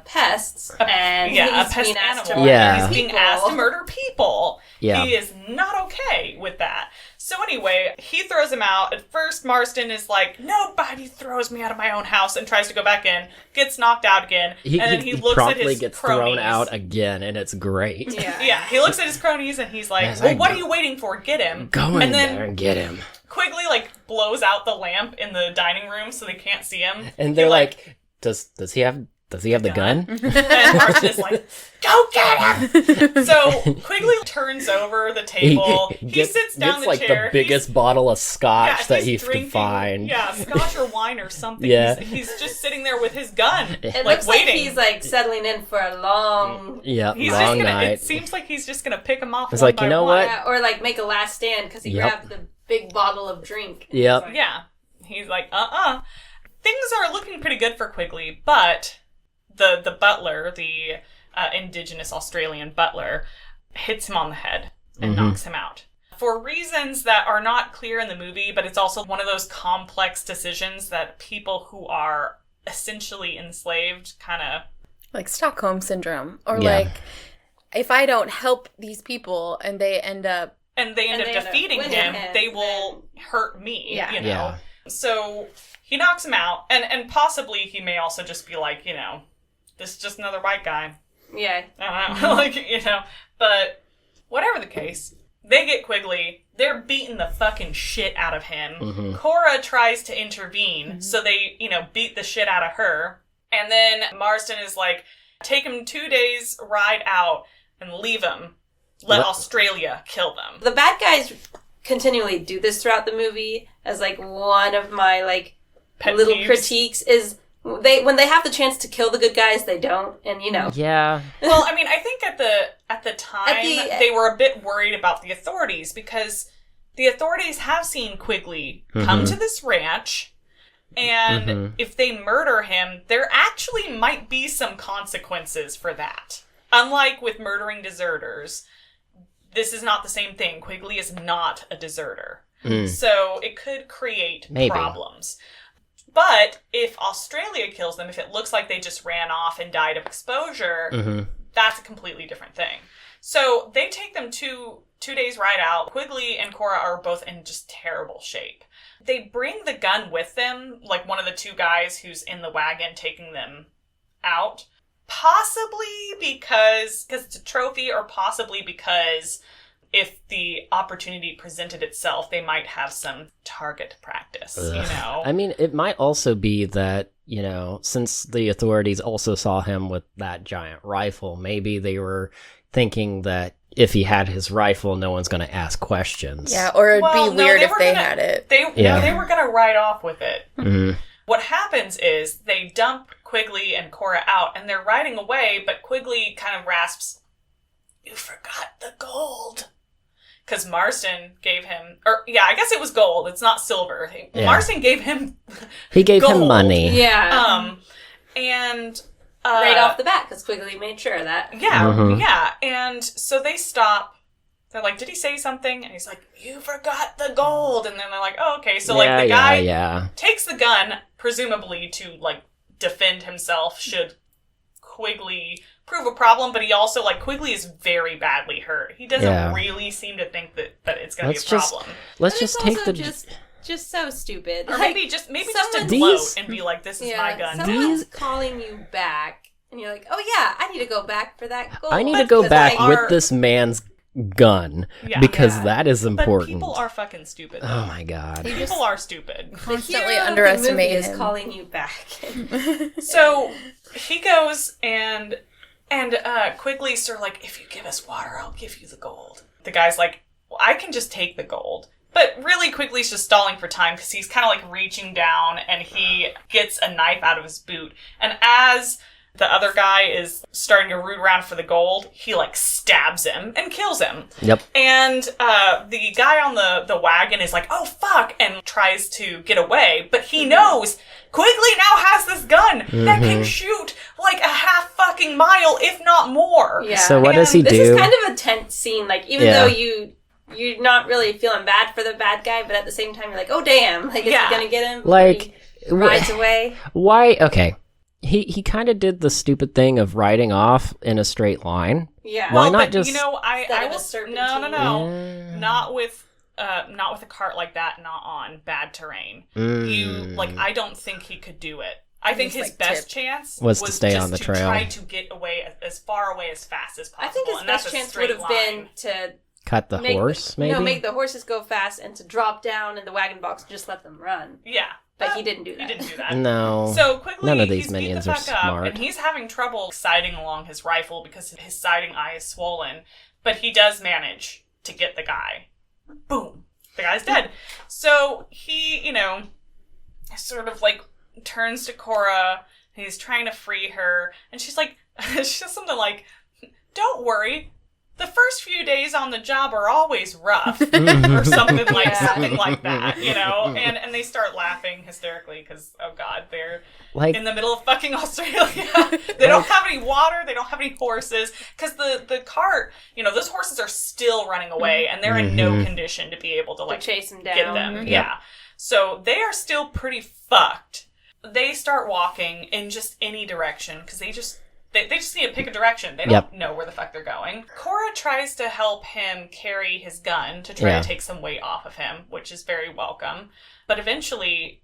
pests. And Yeah, a he's pest being asked to animal. murder Yeah. He's being people. asked to murder people. Yeah. He is not okay with that. So anyway, he throws him out. At first, Marston is like, nobody throws me out of my own house, and tries to go back in, gets knocked out again, and then he looks at promptly his gets cronies. thrown out again, and it's great. Yeah. Yeah, he looks at his cronies, and he's like, Yes, well, I what go- are you waiting for? Get him. Go in and then there and get him. Quigley, blows out the lamp in the dining room so they can't see him. And they're like, does he have Does he have the gun? And Marston is like, go get him! So Quigley turns over the table. He sits down gets the chair. The biggest bottle of scotch that he drinking, can find. Yeah, scotch or wine or something. Yeah. He's just sitting there with his gun. It like, looks waiting. like he's like settling in for a long... long night. It seems like he's just going to pick him off It's one like, by you know one. what? Yeah, or like make a last stand because he grabbed the big bottle of drink. Yep. Yeah. He's like, Things are looking pretty good for Quigley, but the butler, the indigenous Australian butler, hits him on the head and knocks him out. For reasons that are not clear in the movie, but it's also one of those complex decisions that people who are essentially enslaved kind of... Like Stockholm Syndrome. Or like, if I don't help these people and they end up... And they end up defeating him, they will hurt me, you know? Yeah. So he knocks him out, and possibly he may also just be like, you know, this is just another white guy. Yeah. I don't know, like, you know, but whatever the case, they get Quigley, they're beating the fucking shit out of him. Cora tries to intervene, so they, you know, beat the shit out of her, and then Marston is like, take him 2 days ride out and leave him. Let Australia kill them. The bad guys continually do this throughout the movie as like one of my like Pet little peeves. critiques is when they have the chance to kill the good guys, they don't, and you know. Yeah. Well, I mean, I think at the time they were a bit worried about the authorities because the authorities have seen Quigley come to this ranch, and if they murder him, there actually might be some consequences for that. Unlike with murdering deserters, this is not the same thing. Quigley is not a deserter. So it could create problems. But if Australia kills them, if it looks like they just ran off and died of exposure, that's a completely different thing. So they take them two days ride out. Quigley and Cora are both in just terrible shape. They bring the gun with them, like one of the two guys who's in the wagon taking them out. Possibly because it's a trophy, or possibly because if the opportunity presented itself, they might have some target practice, you know? I mean, it might also be that, you know, since the authorities also saw him with that giant rifle, maybe they were thinking that if he had his rifle, no one's going to ask questions. Yeah, or it'd be weird if they had it. They were going to ride off with it. What happens is they dump Quigley and Cora out, and they're riding away, but Quigley kind of rasps, "You forgot the gold." Because Marston gave him, I guess it was gold. It's not silver. Yeah. Marston gave him He gave gold. him money. Yeah. And... right off the bat, because Quigley made sure of that. Yeah, yeah. And so they stop. They're like, did he say something? And he's like, "You forgot the gold." And then they're like, oh, okay. So, like, the guy takes the gun, presumably to, like, defend himself should Quigley prove a problem. But he also, like, Quigley is very badly hurt. He doesn't really seem to think that it's going to be a problem. Let's just take the... Just so stupid. Or like, maybe just to gloat and be like, this is my gun. Someone's calling you back, and you're like, oh yeah, I need to go back for that gold. I need to go back with this man's gun because that is important. But people are fucking stupid. Though. Oh my god. People are stupid. Constantly underestimate him. Is calling you back. So he goes and Quigley's sort of like, "If you give us water, I'll give you the gold." The guy's like, "Well, I can just take the gold." But really, Quigley's just stalling for time because he's kind of like reaching down and he gets a knife out of his boot. And as the other guy is starting to root around for the gold, he like stabs him and kills him. Yep. And the guy on the wagon is like, "Oh fuck," and tries to get away. But he knows Quigley now has this gun that can shoot like a half fucking mile, if not more. Yeah. So what does he do? This is kind of a tense scene. Like, even though you're not really feeling bad for the bad guy, but at the same time, you're like, oh, damn. Like, is he going to get him? Like, he rides away. Why? Okay. He kind of did the stupid thing of riding off in a straight line. Yeah. Why not just... You know, I will... No. Yeah. Not with a cart like that, not on bad terrain. I don't think he could do it. I think his best chance was to stay on the trail. Try to get away as far away as fast as possible. I think his best chance would have been to... Cut the horse, maybe? No, make the horses go fast and to drop down in the wagon box and just let them run. Yeah. But he didn't do that. He didn't do that. No. So Quigley, None of these he's beat minions the are fuck up, smart. and he's having trouble sighting along his rifle because his sighting eye is swollen. But he does manage to get the guy. Boom. The guy's dead. So he, sort of like turns to Cora, and he's trying to free her, and she's like, she says something like, "Don't worry. The first few days on the job are always rough," or something like that, And they start laughing hysterically because, oh god, they're in the middle of fucking Australia. They don't have any water. They don't have any horses because the cart, those horses are still running away and they're in no condition to be able to chase them down. Get them. Yeah. So they are still pretty fucked. They start walking in just any direction because they just need to pick a direction. They don't know where the fuck they're going. Cora tries to help him carry his gun to try to take some weight off of him, which is very welcome. But eventually,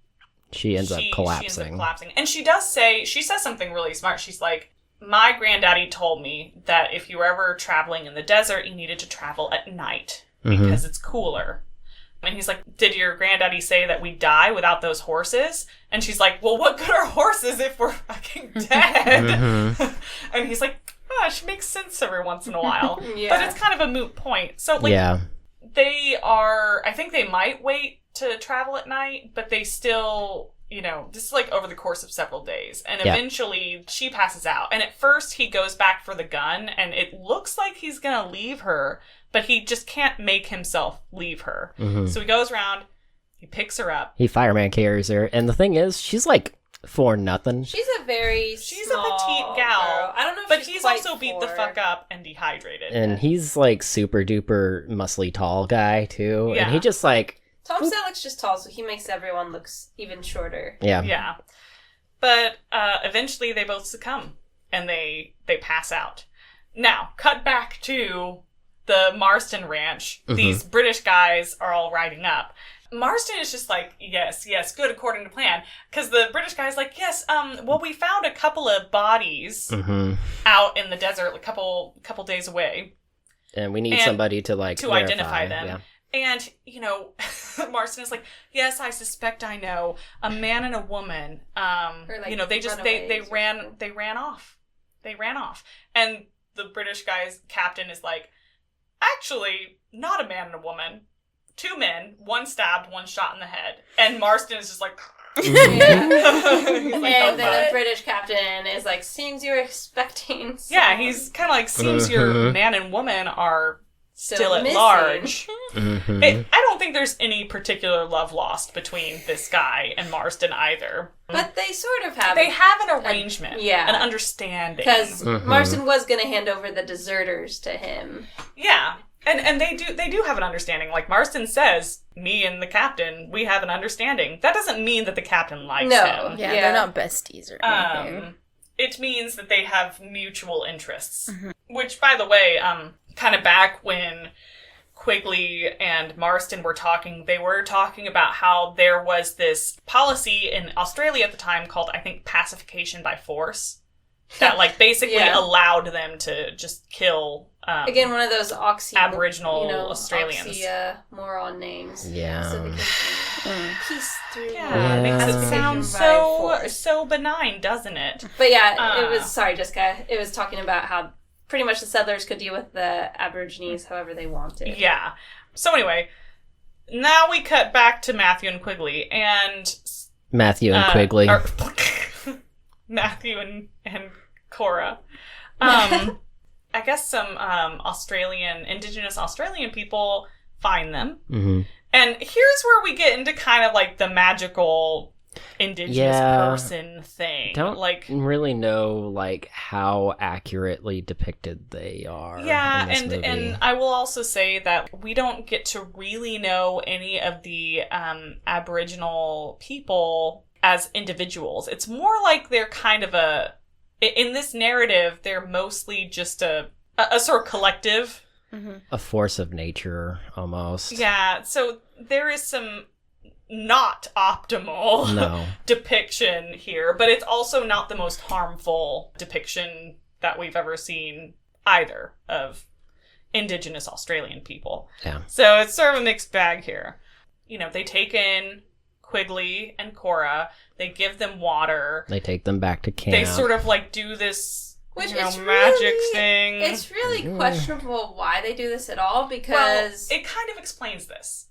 she ends up collapsing. And she says something really smart. She's like, "My granddaddy told me that if you were ever traveling in the desert, you needed to travel at night because it's cooler." And he's like, "Did your granddaddy say that we die without those horses?" And she's like, "Well, what good are horses if we're fucking dead?" And he's like, "It makes sense every once in a while." But it's kind of a moot point. So, they are, I think they might wait to travel at night, but they still, this is over the course of several days. And eventually she passes out. And at first he goes back for the gun, and it looks like he's going to leave her, but he just can't make himself leave her. So he goes around, he picks her up. He fireman carries her. And the thing is, she's like 4'0". She's a petite gal. Girl. I don't know if but he's also beat the fuck up and dehydrated. And he's like super duper muscly tall guy too. Yeah. And he just like... Tom Selleck's just tall, so he makes everyone look even shorter. Yeah. Yeah. But eventually they both succumb and they pass out. Now, cut back to the Marston Ranch. These British guys are all riding up. Marston is just like, yes, good, according to plan. Because the British guy's like, yes, well, we found a couple of bodies out in the desert, a couple days away. And we need somebody to verify. Identify them. Yeah. And, Marston is like, yes, I suspect I know a man and a woman. They ran off. They ran off. And the British guy's captain is like, actually, not a man and a woman. 2 men, one stabbed, one shot in the head. And Marston is just like... And then the British captain is like, seems you're expecting some. Yeah, he's kind of like, seems your man and woman are still at large. I don't think there's any particular love lost between this guy and Marston either. But they sort of have... They have an arrangement. An understanding. Because Marston was going to hand over the deserters to him. Yeah. And they do have an understanding. Like Marston says, me and the captain, we have an understanding. That doesn't mean that the captain likes him. Yeah, they're not besties or anything. It means that they have mutual interests. Which, by the way, kind of back when Quigley and Marston were talking, they were talking about how there was this policy in Australia at the time called, I think, pacification by force. That, basically allowed them to just kill... Again, one of those Aboriginal Australians. Oxymoron names. Yeah. So they can peace through. Yeah, makes it sound so benign, doesn't it? But it was, sorry, Jessica, it was talking about how pretty much the settlers could deal with the Aborigines however they wanted. Yeah. So anyway, now we cut back to Matthew and Quigley, and... Matthew and Quigley. Matthew and Cora. I guess some indigenous Australian people find them. And here's where we get into kind of the magical indigenous person thing. Don't really know how accurately depicted they are. Yeah, in this movie. and I will also say that we don't get to really know any of the Aboriginal people as individuals. It's more like they're kind of in this narrative, they're mostly just a sort of collective. A force of nature, almost. Yeah, so there is some not optimal depiction here, but it's also not the most harmful depiction that we've ever seen either of indigenous Australian people. Yeah. So it's sort of a mixed bag here. They take in Quigley and Cora. They give them water. They take them back to camp. They sort of like do this Which you know, is magic really, thing. It's really questionable why they do this at all, because... Well, it kind of explains this.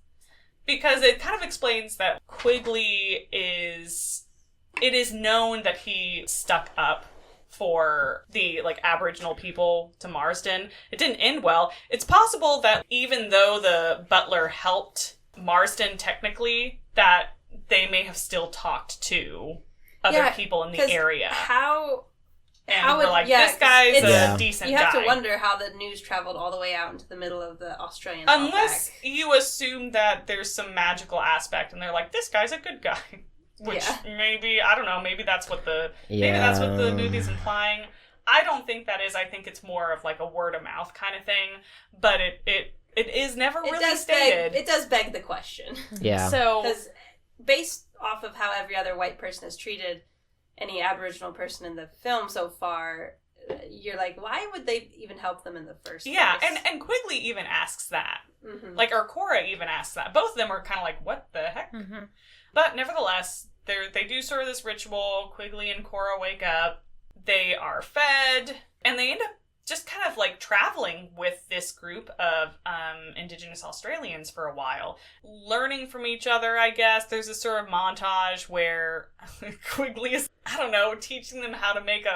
Because it kind of explains that Quigley is... It is known that he stuck up for the, like, Aboriginal people to Marsden. It didn't end well. It's possible that even though the butler helped Marsden technically, that they may have still talked to other people in the area. And we're like, this guy's a decent guy. You have to wonder how the news traveled all the way out into the middle of the Australian Unless outback. you assume that there's some magical aspect, and they're like, this guy's a good guy. Which maybe, I don't know, maybe that's what the movie's implying. I don't think that is. I think it's more of like a word of mouth kind of thing. But it is never really stated. It does beg the question. Yeah. So, because based off of how every other white person has treated any Aboriginal person in the film so far, you're like, why would they even help them in the first place? Yeah, and Quigley even asks that. Mm-hmm. Like, or Cora even asks that. Both of them are kind of like, what the heck? Mm-hmm. But nevertheless, they do sort of this ritual. Quigley and Cora wake up. They are fed. And they end up just kind of like traveling with this group of Indigenous Australians for a while. Learning from each other, I guess. There's this sort of montage where Quigley is, I don't know, teaching them how to make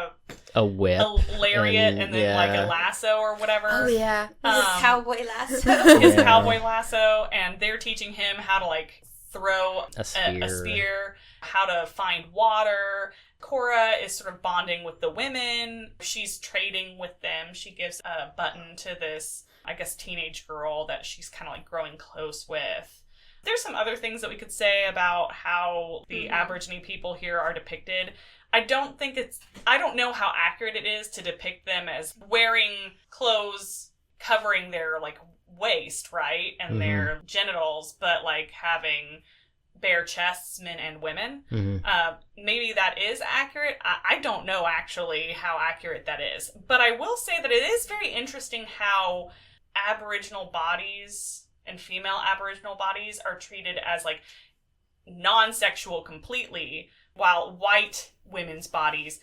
a whip. a lariat and then like a lasso or whatever. Oh, yeah. His cowboy lasso. His cowboy lasso. And they're teaching him how to like throw a spear, how to find water. Cora is sort of bonding with the women. She's trading with them. She gives a button to this, I guess, teenage girl that she's kind of like growing close with. There's some other things that we could say about how the Aborigine people here are depicted. I don't know how accurate it is to depict them as wearing clothes covering their like waist, right? And their genitals, but like having bare chests, men and women. Maybe that is accurate. I don't know actually how accurate that is. But I will say that it is very interesting how Aboriginal bodies and female Aboriginal bodies are treated as like non-sexual completely, while white women's bodies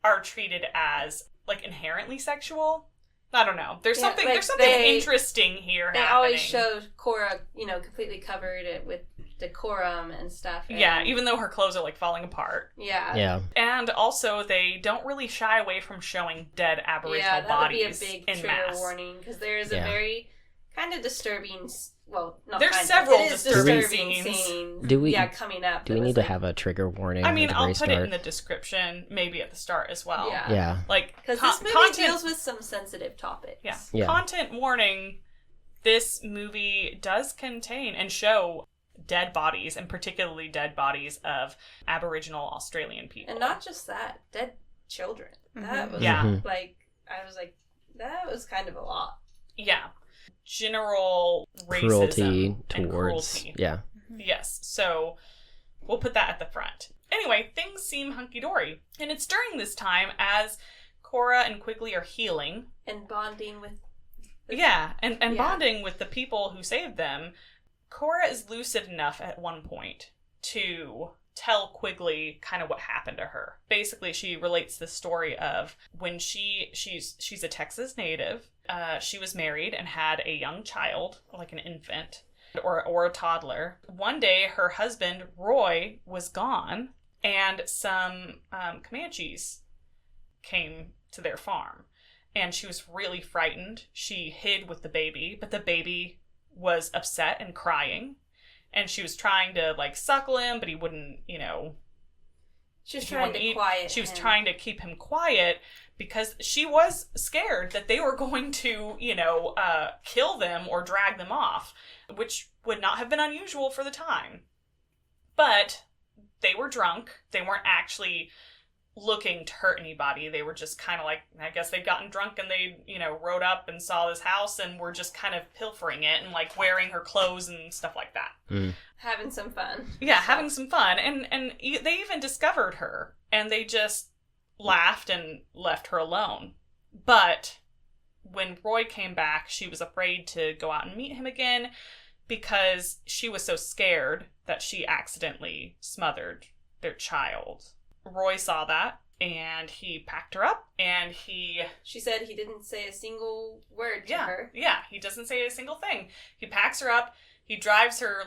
are treated as like inherently sexual. I don't know. There's something interesting here happening. They always show Cora, completely covered it with decorum and stuff. Yeah, even though her clothes are like falling apart. Yeah. And also, they don't really shy away from showing dead Aboriginal bodies would be a big trigger warning, because there is a very kind of disturbing. Well, not there's kind several of. disturbing scenes. Coming up. Do we need to have a trigger warning? I mean, I'll put it in the description, maybe at the start as well. Yeah. Like, because this movie deals with some sensitive topics. Yeah. Content warning. This movie does contain and show dead bodies, and particularly dead bodies of Aboriginal Australian people. And not just that, dead children. That was like, I was like, that was kind of a lot. Yeah. General racism cruelty and towards cruelty. Yeah. Yes. So we'll put that at the front. Anyway, things seem hunky-dory. And it's during this time as Cora and Quigley are healing. And bonding with... bonding with the people who saved them. Cora is lucid enough at one point to tell Quigley kind of what happened to her. Basically, she relates the story of when she's a Texas native. She was married and had a young child, like an infant or a toddler. One day, her husband, Roy, was gone, and some Comanches came to their farm. And she was really frightened. She hid with the baby, but the baby was upset and crying. And she was trying to, like, suckle him, but he wouldn't, She was trying to quiet him. She was trying to keep him quiet because she was scared that they were going to, kill them or drag them off, which would not have been unusual for the time. But they were drunk. They weren't actually looking to hurt anybody. They were just kind of like, I guess they'd gotten drunk and they, rode up and saw this house and were just kind of pilfering it and like wearing her clothes and stuff like that. Having some fun. Yeah, having some fun. And they even discovered her and they just laughed and left her alone. But when Roy came back, she was afraid to go out and meet him again because she was so scared that she accidentally smothered their child. Roy saw that, and he packed her up, and She said he didn't say a single word to her. Yeah, he doesn't say a single thing. He packs her up, he drives her,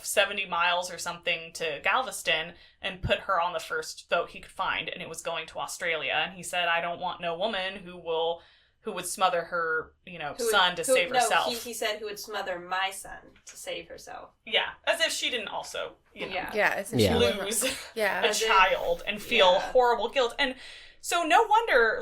70 miles or something to Galveston, and put her on the first boat he could find, and it was going to Australia. And he said, I don't want no woman who would smother her, son to save herself. He said who would smother my son to save herself. Yeah, as if she didn't also, as if she lose a child and feel horrible guilt. And so no wonder,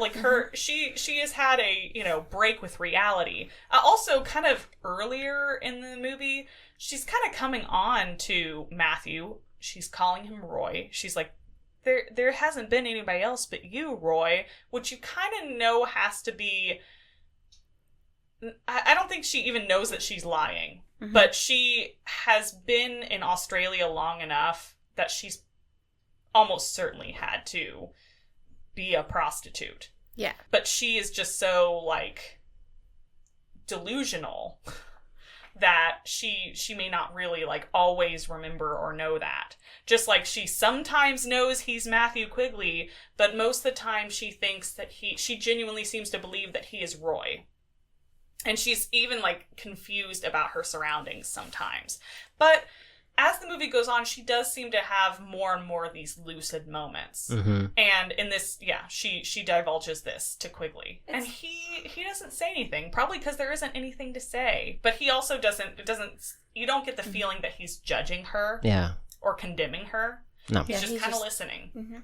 she has had a, break with reality. Also, kind of earlier in the movie, she's kind of coming on to Matthew. She's calling him Roy. She's like, There hasn't been anybody else but you, Roy, which you kind of know has to be... I don't think she even knows that she's lying, but she has been in Australia long enough that she's almost certainly had to be a prostitute. Yeah. But she is just so, delusional that she may not really, always remember or know that. Just like she sometimes knows he's Matthew Quigley, but most of the time she thinks that she genuinely seems to believe that he is Roy. And she's even, confused about her surroundings sometimes. But as the movie goes on, she does seem to have more and more of these lucid moments. Mm-hmm. And in this, she divulges this to Quigley. And he doesn't say anything, probably because there isn't anything to say. But he also doesn't, you don't get the feeling that he's judging her. Yeah. Or condemning her. No. He's just kind of listening. Mm-hmm.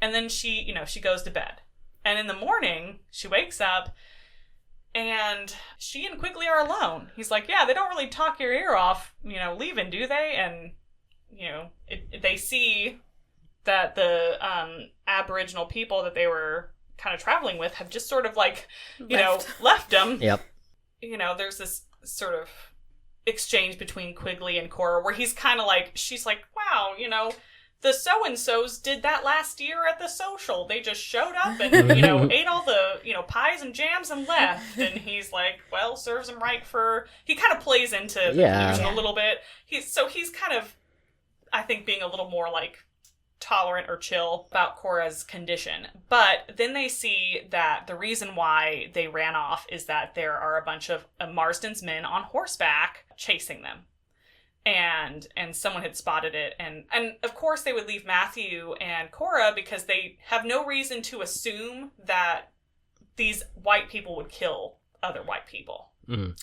And then she goes to bed. And in the morning, she wakes up, and she and Quigley are alone. He's like, yeah, they don't really talk your ear off, leaving, do they? And, they see that the Aboriginal people that they were kind of traveling with have just sort of left them. Yep. There's this sort of exchange between Quigley and Cora where he's kind of she's like, wow, the so-and-sos did that last year at the social. They just showed up and, ate all the, pies and jams and left. And he's like, well, serves him right for... He kind of plays into the delusion a little bit. He's kind of, I think, being a little more, tolerant or chill about Cora's condition. But then they see that the reason why they ran off is that there are a bunch of Marsden's men on horseback chasing them. And someone had spotted it. And of course they would leave Matthew and Cora because they have no reason to assume that these white people would kill other white people. Mm-hmm.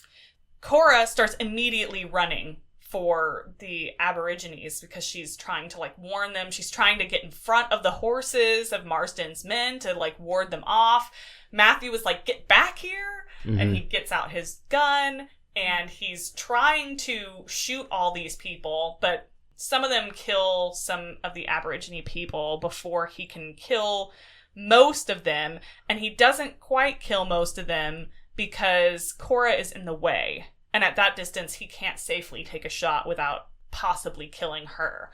Cora starts immediately running for the Aborigines because she's trying to warn them. She's trying to get in front of the horses of Marsden's men to ward them off. Matthew was like, get back here. Mm-hmm. And he gets out his gun. And he's trying to shoot all these people, but some of them kill some of the Aborigine people before he can kill most of them. And he doesn't quite kill most of them because Cora is in the way. And at that distance, he can't safely take a shot without possibly killing her.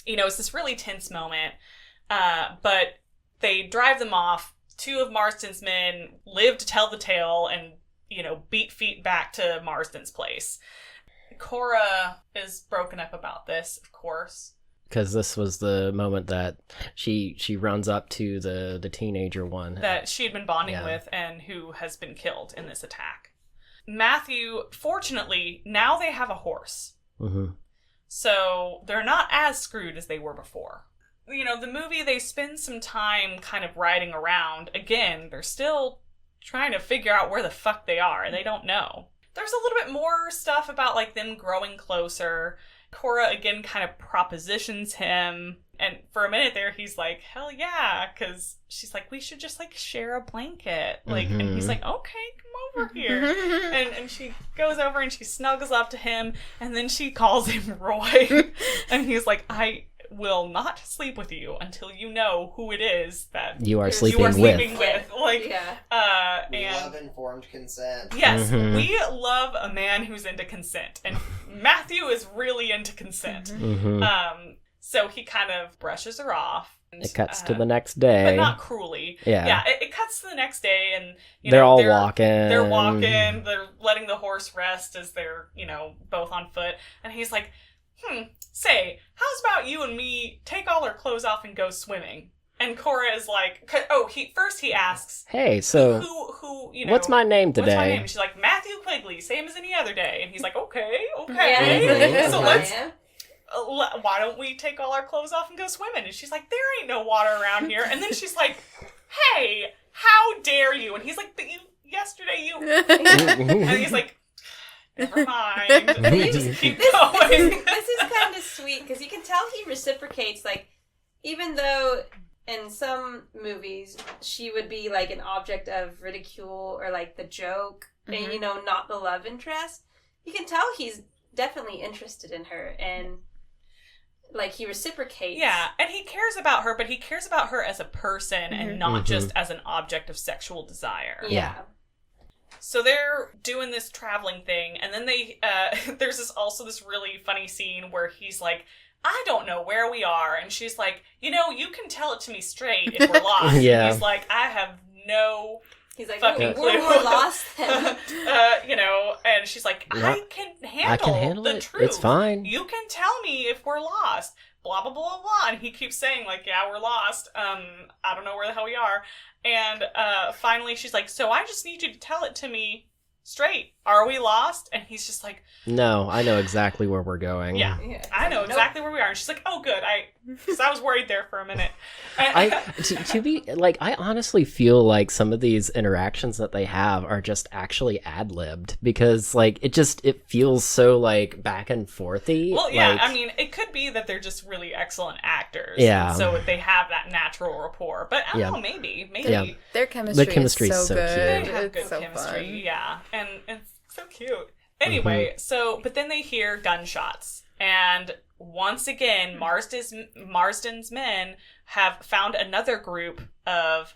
It's this really tense moment. But they drive them off. Two of Marsden's men live to tell the tale and beat feet back to Marsden's place. Cora is broken up about this, of course. Because this was the moment that she runs up to the teenager one. That she had been bonding with and who has been killed in this attack. Matthew, fortunately, now they have a horse. Mm-hmm. So they're not as screwed as they were before. The movie, they spend some time kind of riding around. Again, they're still trying to figure out where the fuck they are, and they don't know. There's a little bit more stuff about them growing closer. Cora again kind of propositions him, and for a minute there he's like, hell yeah, because she's like, we should just share a blanket, and he's like, okay, come over here. and she goes over and she snuggles up to him, and then she calls him Roy. And he's like, I will not sleep with you until you know who it is that you are sleeping with. We love informed consent. Yes, we love a man who's into consent, and Matthew is really into consent. Mm-hmm. So he kind of brushes her off. And, it cuts to the next day, but not cruelly. Yeah, it cuts to the next day, and they're all walking. They're walking. They're letting the horse rest as they're both on foot, and he's like, say, how's about you and me take all our clothes off and go swimming? And Cora is like, he asks, hey, so who what's my name today? What's my name? And she's like, Matthew Quigley, same as any other day. And he's like, okay. Yeah, So why don't we take all our clothes off and go swimming? And she's like, there ain't no water around here. And then she's like, hey, how dare you? And he's like, but yesterday you... And he's like, never mind. And we just keep going. This is kind of sweet, because you can tell he reciprocates, like, even though in some movies she would be, like, an object of ridicule or, like, the joke, and, you know, not the love interest, you can tell he's definitely interested in her, and... like, he reciprocates. Yeah, and he cares about her, but he cares about her as a person and not just as an object of sexual desire. Yeah. So they're doing this traveling thing, and then they, there's this really funny scene where he's like, I don't know where we are, and she's like, you know, you can tell it to me straight if we're lost. Yeah. And he's like, I have no... He's like, fucking clue. we're lost then. You know, and she's like, I can handle the it. truth. It's fine. You can tell me if we're lost. Blah, blah, blah, blah. And he keeps saying, like, yeah, we're lost. I don't know where the hell we are. And finally she's like, so I just need you to tell it to me straight. Are we lost? And he's just like... No, I know exactly where we're going. Yeah, I know exactly where we are. And she's like, oh, good. Because I was worried there for a minute. To be, like, I honestly feel like some of these interactions that they have are just actually ad-libbed. Because, like, it feels so, like, back and forthy. Well, yeah, like, I mean, it could be that they're just really excellent actors. Yeah. So they have that natural rapport. But I don't know, maybe. Yeah. Their chemistry is so good. They have It's good so chemistry, fun. yeah. And it's so cute. Anyway, but then they hear gunshots. And once again, Marsden's men have found another group of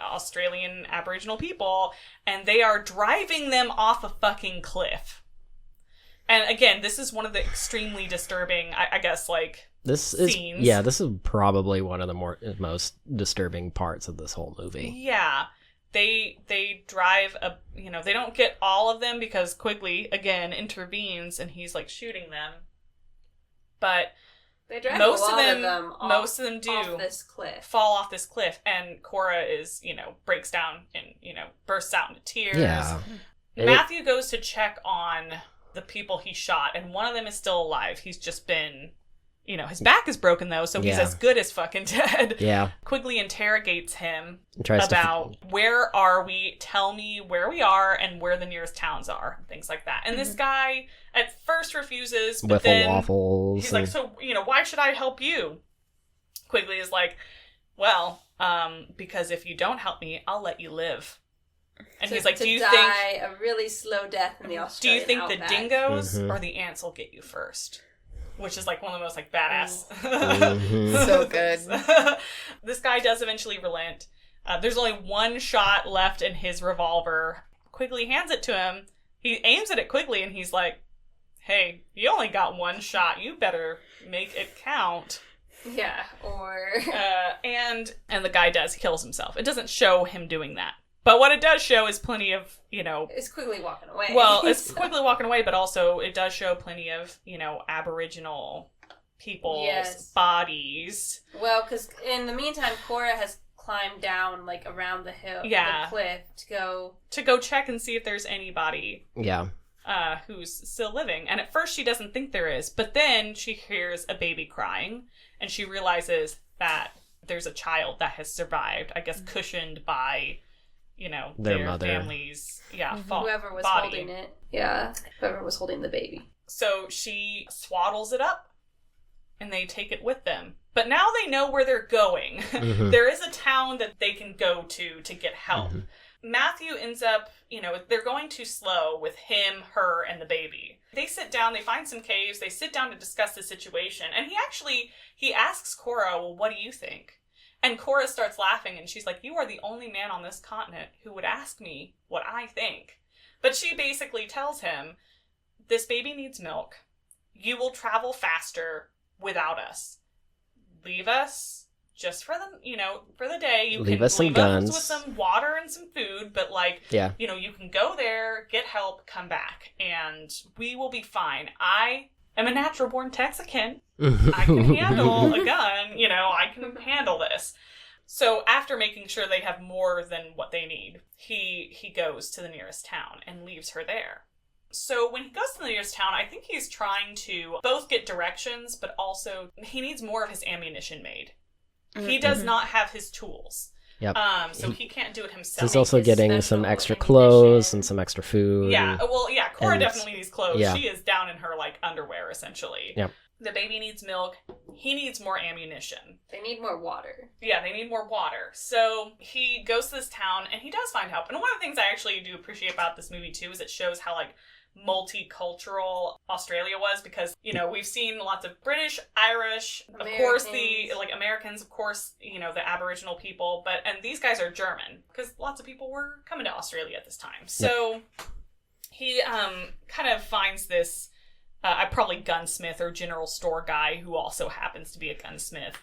Australian Aboriginal people, and they are driving them off a fucking cliff. And again, this is one of the extremely disturbing, I guess, like, scenes. This is probably one of the most disturbing parts of this whole movie. Yeah. They drive they don't get all of them because Quigley, again, intervenes and he's, like, shooting them. But they drive most of them do off this cliff. Fall off this cliff, and Cora is, breaks down and, bursts out into tears. Yeah. Matthew goes to check on the people he shot, and one of them is still alive. He's just been... his back is broken, though, so he's as good as fucking dead. Yeah. Quigley interrogates him about where are we, tell me where we are and where the nearest towns are, and things like that. And this guy at first refuses, but then waffles he's like, so, why should I help you? Quigley is like, well, because if you don't help me, I'll let you live. And he's like, do you think... a really slow death in the Australian Do you think outback. the dingoes or the ants will get you first? Which is, like, one of the most, like, badass. So good. This guy does eventually relent. There's only one shot left in his revolver. Quigley hands it to him. He aims it at Quigley, and he's like, hey, you only got one shot. You better make it count. Yeah, or... and the guy kills himself. It doesn't show him doing that. But what it does show is plenty of, It's Quigley walking away. Well, it's Quigley walking away, but also it does show plenty of, Aboriginal people's bodies. Well, because in the meantime, Cora has climbed down, like, around the hill, the cliff, to go check and see if there's anybody. Yeah. Who's still living. And at first she doesn't think there is, but then she hears a baby crying, and she realizes that there's a child that has survived, I guess cushioned by... their mother. Family's, whoever was body. holding it. Yeah, whoever was holding the baby. So she swaddles it up, and they take it with them. But now they know where they're going. There is a town that they can go to get help. Matthew ends up, they're going too slow with him, her, and the baby. They sit down, they find some caves, they sit down to discuss the situation, and he asks Cora, well, what do you think? And Cora starts laughing, and she's like, you are the only man on this continent who would ask me what I think. But she basically tells him, this baby needs milk. You will travel faster without us. Leave us just for the day. You leave can us some leave guns. us with some water and some food, but you can go there, get help, come back, and we will be fine. I am a natural-born Texican. I can handle a gun. I can handle this. So after making sure they have more than what they need, he goes to the nearest town and leaves her there. So when he goes to the nearest town, I think he's trying to both get directions, but also he needs more of his ammunition made. He does not have his tools. Yep. So he can't do it himself. He's also getting some extra clothes and some extra food. Yeah. Well, yeah, Cora definitely needs clothes. Yeah. She is down in her, underwear, essentially. Yep. The baby needs milk. He needs more ammunition. They need more water. Yeah, they need more water. So he goes to this town, and he does find help. And one of the things I actually do appreciate about this movie, too, is it shows how, multicultural Australia was, because, we've seen lots of British, Irish, Americans. Of course, the, Americans, of course, the Aboriginal people, and these guys are German, because lots of people were coming to Australia at this time. So he kind of finds this probably gunsmith or general store guy who also happens to be a gunsmith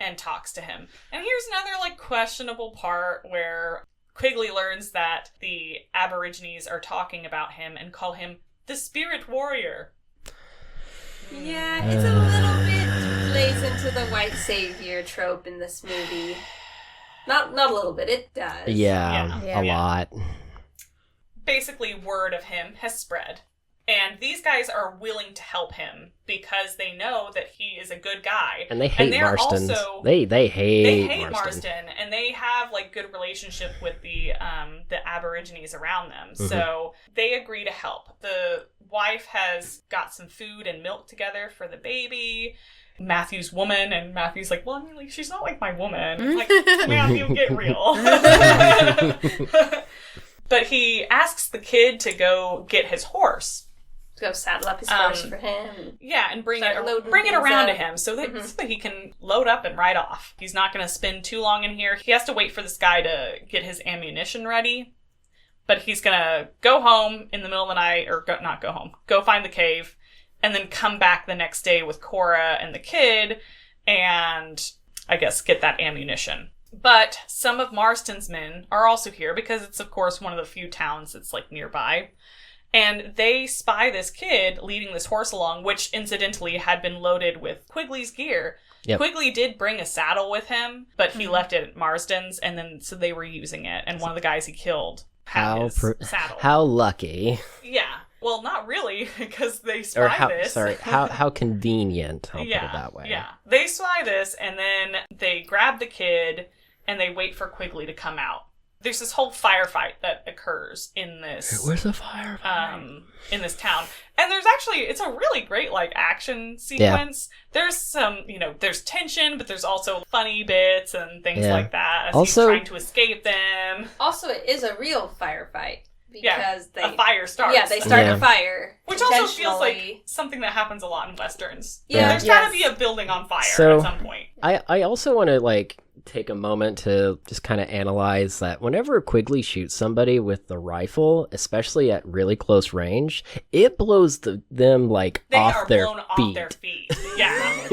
and talks to him. And here's another questionable part where Quigley learns that the Aborigines are talking about him and call him the Spirit Warrior. Yeah, it's a little bit plays into the white savior trope in this movie. Not a little bit, it does. Yeah. A lot. Basically, word of him has spread. And these guys are willing to help him because they know that he is a good guy. And they hate Marston. They hate Marston. And they have good relationship with the Aborigines around them. Mm-hmm. So they agree to help. The wife has got some food and milk together for the baby. Matthew's woman, and Matthew's like, well, she's not like my woman. Like, Matthew, get real. But he asks the kid to go get his horse. Go saddle up his horse for him. Yeah, and bring it around to him so that he can load up and ride off. He's not going to spend too long in here. He has to wait for this guy to get his ammunition ready. But he's going to go home in the middle of the night, or not go home, go find the cave, and then come back the next day with Cora and the kid, and I guess get that ammunition. But some of Marston's men are also here because it's, of course, one of the few towns that's nearby. And they spy this kid leading this horse along, which incidentally had been loaded with Quigley's gear. Yep. Quigley did bring a saddle with him, but he left it at Marston's, and then so they were using it. And one of the guys he killed had his saddle. How lucky. Yeah. Well, not really, because they spy this. How convenient, I'll put it that way. Yeah. They spy this, and then they grab the kid, and they wait for Quigley to come out. There's this whole firefight that occurs in this... Where's the firefight? In this town. And there's actually... It's a really great, action sequence. Yeah. There's some, there's tension, but there's also funny bits and things like that as he's trying to escape them. Also, it is a real firefight. Because a fire starts. Yeah, they start a fire. Which also feels like something that happens a lot in Westerns. Yeah. There's got to be a building on fire at some point. I also want to, take a moment to just kind of analyze that whenever Quigley shoots somebody with the rifle, especially at really close range, it blows them off their feet. Yeah.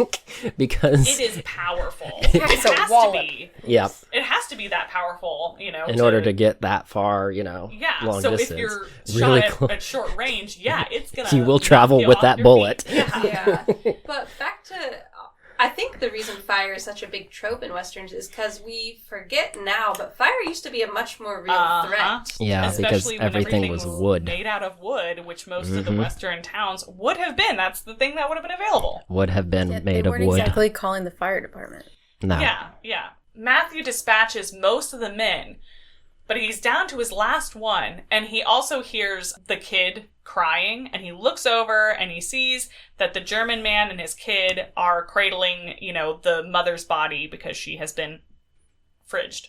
Because it is powerful. It has to be. Yeah. It has to be that powerful, in order to get that far, long distance. If you're shot at short range, it's gonna you will travel with that bullet. Yeah. But back to I think the reason fire is such a big trope in Westerns is because we forget now, but fire used to be a much more real threat. Yeah, especially because everything was wood. Made out of wood, which most of the Western towns would have been. That's the thing that would have been available. Would have been made of wood. They weren't exactly calling the fire department. No. Yeah. Matthew dispatches most of the men, but he's down to his last one, and he also hears the kid crying, and he looks over and he sees that the German man and his kid are cradling, the mother's body because she has been fridged.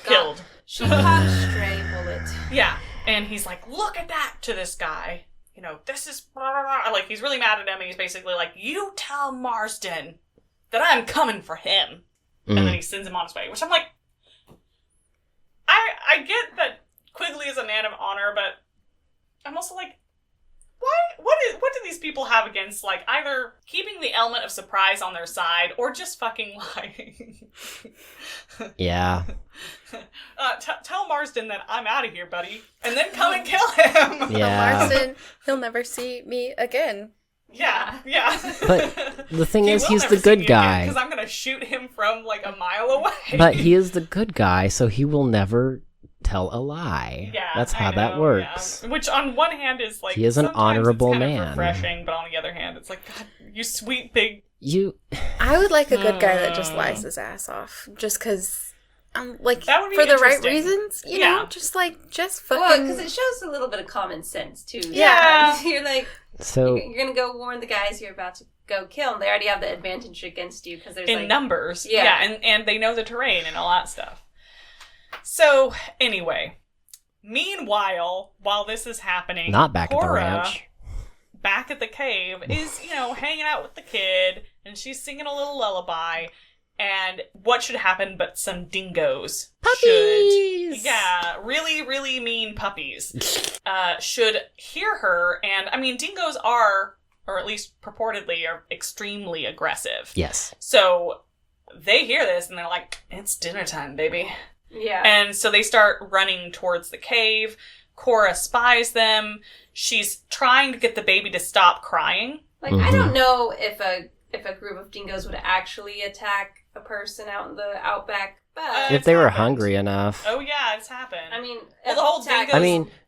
Killed. She caught a stray bullet. Yeah. And he's like, look at that, to this guy. This is... he's really mad at him, and he's basically like, you tell Marston that I'm coming for him. And then he sends him on his way, which I'm like, I get that Quigley is a man of honor, but I'm also like, what do these people have against, either keeping the element of surprise on their side or just fucking lying? Yeah. Tell Marston that I'm out of here, buddy, and then come and kill him. Yeah. Marston, he'll never see me again. Yeah. But the thing is, he's the good guy. Because I'm going to shoot him from like a mile away. But he is the good guy, so he will never tell a lie. Yeah, that's how that works. Yeah. Which on one hand is like, he is an honorable it's kind man. Of refreshing, but on the other hand, it's like, God, you sweet big. I would like a good guy that just lies his ass off, just because. Like, that would be for the right reasons, you know, just fucking. Well, because it shows a little bit of common sense too. Yeah, you're like, so you're gonna go warn the guys you're about to go kill, and they already have the advantage against you because there's in like, numbers. Yeah, and they know the terrain and all that stuff. So anyway, meanwhile, while this is happening, not back Cora, at the ranch. Back at the cave, is hanging out with the kid, and she's singing a little lullaby. And what should happen but some dingoes puppies! Really, really mean puppies, should hear her. And, I mean, dingoes are, or at least purportedly, are extremely aggressive. Yes. So they hear this and they're like, it's dinner time, baby. Yeah. And so they start running towards the cave. Cora spies them. She's trying to get the baby to stop crying. Like, I don't know if a group of dingoes would actually attack a person out in the outback, but if they were hungry enough. Oh yeah, it's happened. I mean,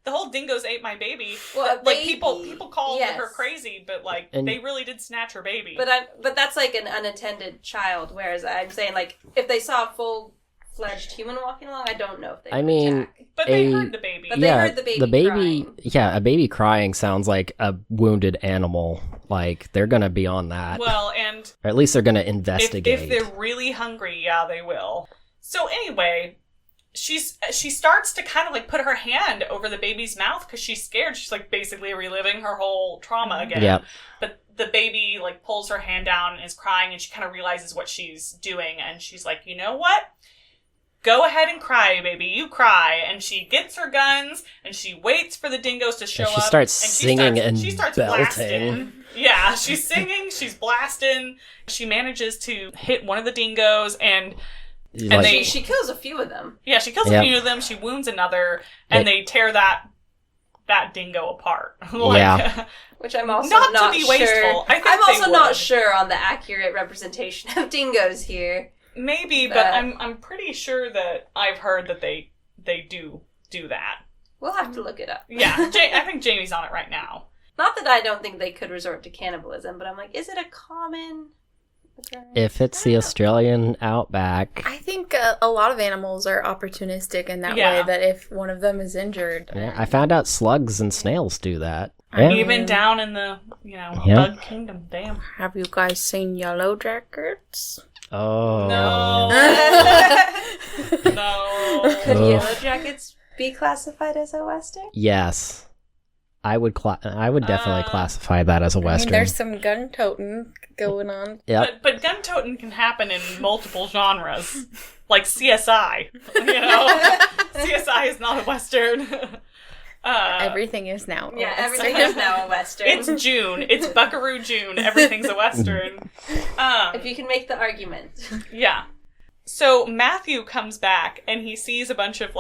the whole dingoes ate my baby. Well, like people called her crazy, but like and they really did snatch her baby. But that's like an unattended child. Whereas I'm saying, like, if they saw a full-fledged human walking along, I don't know if they. Attack. But they heard the baby. But they heard the baby crying. Yeah, a baby crying sounds like a wounded animal. Like, they're gonna be on that. Well, and or at least they're gonna investigate. If they're really hungry, yeah, they will. So anyway, she starts to kind of like put her hand over the baby's mouth because she's scared. She's like basically reliving her whole trauma again. Yep. But the baby like pulls her hand down and is crying, and she kind of realizes what she's doing, and she's like, you know what? Go ahead and cry, baby. You cry. And she gets her guns, and she waits for the dingoes to show up. She starts singing and she starts belting. Blasting. Yeah, she's singing, she's blasting. She manages to hit one of the dingoes, and she kills a few of them. Yeah, she kills a few of them. She wounds another, and they tear that dingo apart. Which I'm also not not to be sure. wasteful. I'm also not sure on the accurate representation of dingoes here. Maybe, but I'm pretty sure that I've heard that they do that. We'll have to look it up. Yeah, I think Jamie's on it right now. Not that I don't think they could resort to cannibalism, but I'm like, is it a common occurrence? If it's the Australian outback. I think a lot of animals are opportunistic in that way, that if one of them is injured. Yeah, I found out slugs and snails do that. Even down in the, bug kingdom, damn. Have you guys seen Yellow Jackets? Oh. No. No. Could Yellow Jackets be classified as a Western? Yes. I would definitely classify that as a Western. I mean, there's some gun-toting going on. Yep. But gun-toting can happen in multiple genres. Like CSI. CSI is not a Western. Everything is now. Yeah, everything is now a Western. It's June. It's Buckaroo June. Everything's a Western. If you can make the argument. Yeah. So Matthew comes back and he sees a bunch of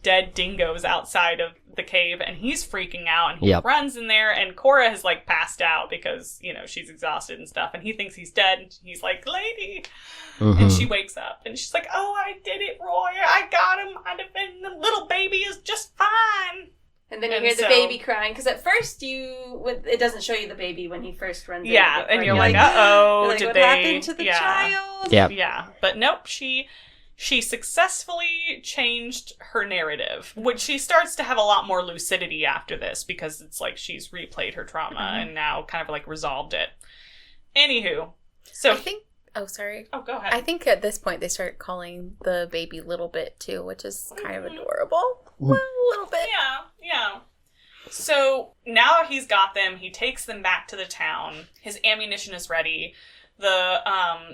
dead dingoes outside of the cave, and he's freaking out, and he runs in there, and Cora has passed out because she's exhausted and stuff, and he thinks he's dead, and he's like, lady. And she wakes up and she's like, oh, I did it, Roy, I got him, and the little baby is just fine. And then you hear the baby crying, because at first it doesn't show you the baby when he first runs in. Yeah, and you're like, uh-oh, what happened to the child? Yeah, but nope, she successfully changed her narrative, which she starts to have a lot more lucidity after this, because it's like she's replayed her trauma and now kind of resolved it. Anywho, so... Oh, sorry. Oh, go ahead. I think at this point they start calling the baby Little Bit, too, which is kind of adorable. Well, a little bit. Yeah. So now he's got them. He takes them back to the town. His ammunition is ready. The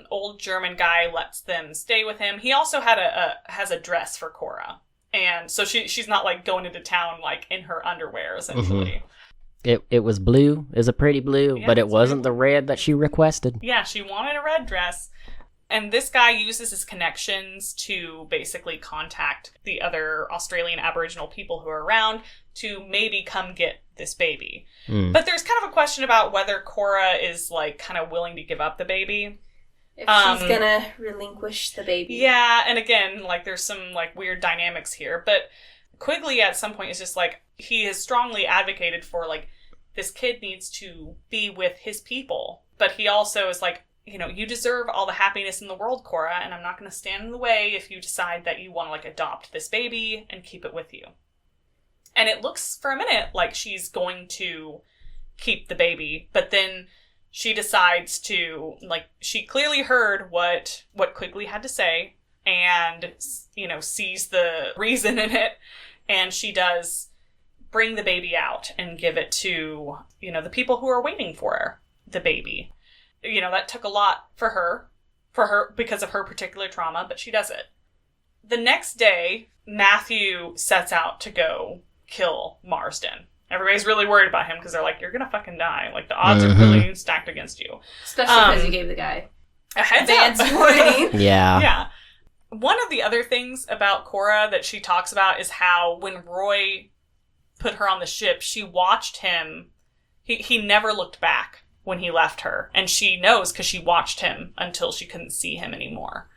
old German guy lets them stay with him. He also has a dress for Cora. And so she's not going into town in her underwear, essentially. It was blue. It was a pretty blue, but it wasn't the red that she requested. Yeah, she wanted a red dress. And this guy uses his connections to basically contact the other Australian Aboriginal people who are around to maybe come get this baby. But there's kind of a question about whether Cora is, like, kind of willing to give up the baby. If she's gonna relinquish the baby. Yeah, and again, like, there's some, like, weird dynamics here. But Quigley at some point is just, like, he has strongly advocated for, like, this kid needs to be with his people. But he also is like, you know, you deserve all the happiness in the world, Cora, and I'm not going to stand in the way if you decide that you want to, like, adopt this baby and keep it with you. And it looks for a minute like she's going to keep the baby, but then she decides to, like, she clearly heard what Quigley had to say and, you know, sees the reason in it, and she does bring the baby out and give it to, you know, the people who are waiting for her, the baby. You know, that took a lot for her because of her particular trauma, but she does it. The next day, Matthew sets out to go kill Marsden. Everybody's really worried about him because they're like, you're gonna fucking die. Like, the odds are really stacked against you. Especially because you gave the guy a heads advance up. warning. Yeah. Yeah. One of the other things about Cora that she talks about is how when Roy put her on the ship, she watched him. He never looked back when he left her. And she knows because she watched him until she couldn't see him anymore.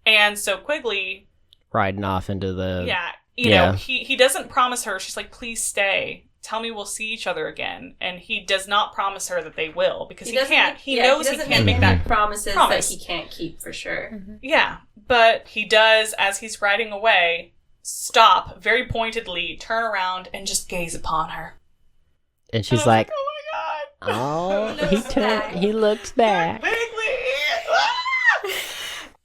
And so Quigley... riding off into the... Yeah. You know, he doesn't promise her. She's like, please stay. Tell me we'll see each other again. And he does not promise her that they will because he can't. He knows he can't make that promises that he can't keep for sure. Mm-hmm. Yeah. But he does, as he's riding away, stop very pointedly, turn around, and just gaze upon her. And she's like, oh my god. Oh, he looked back. Quigley! Ah!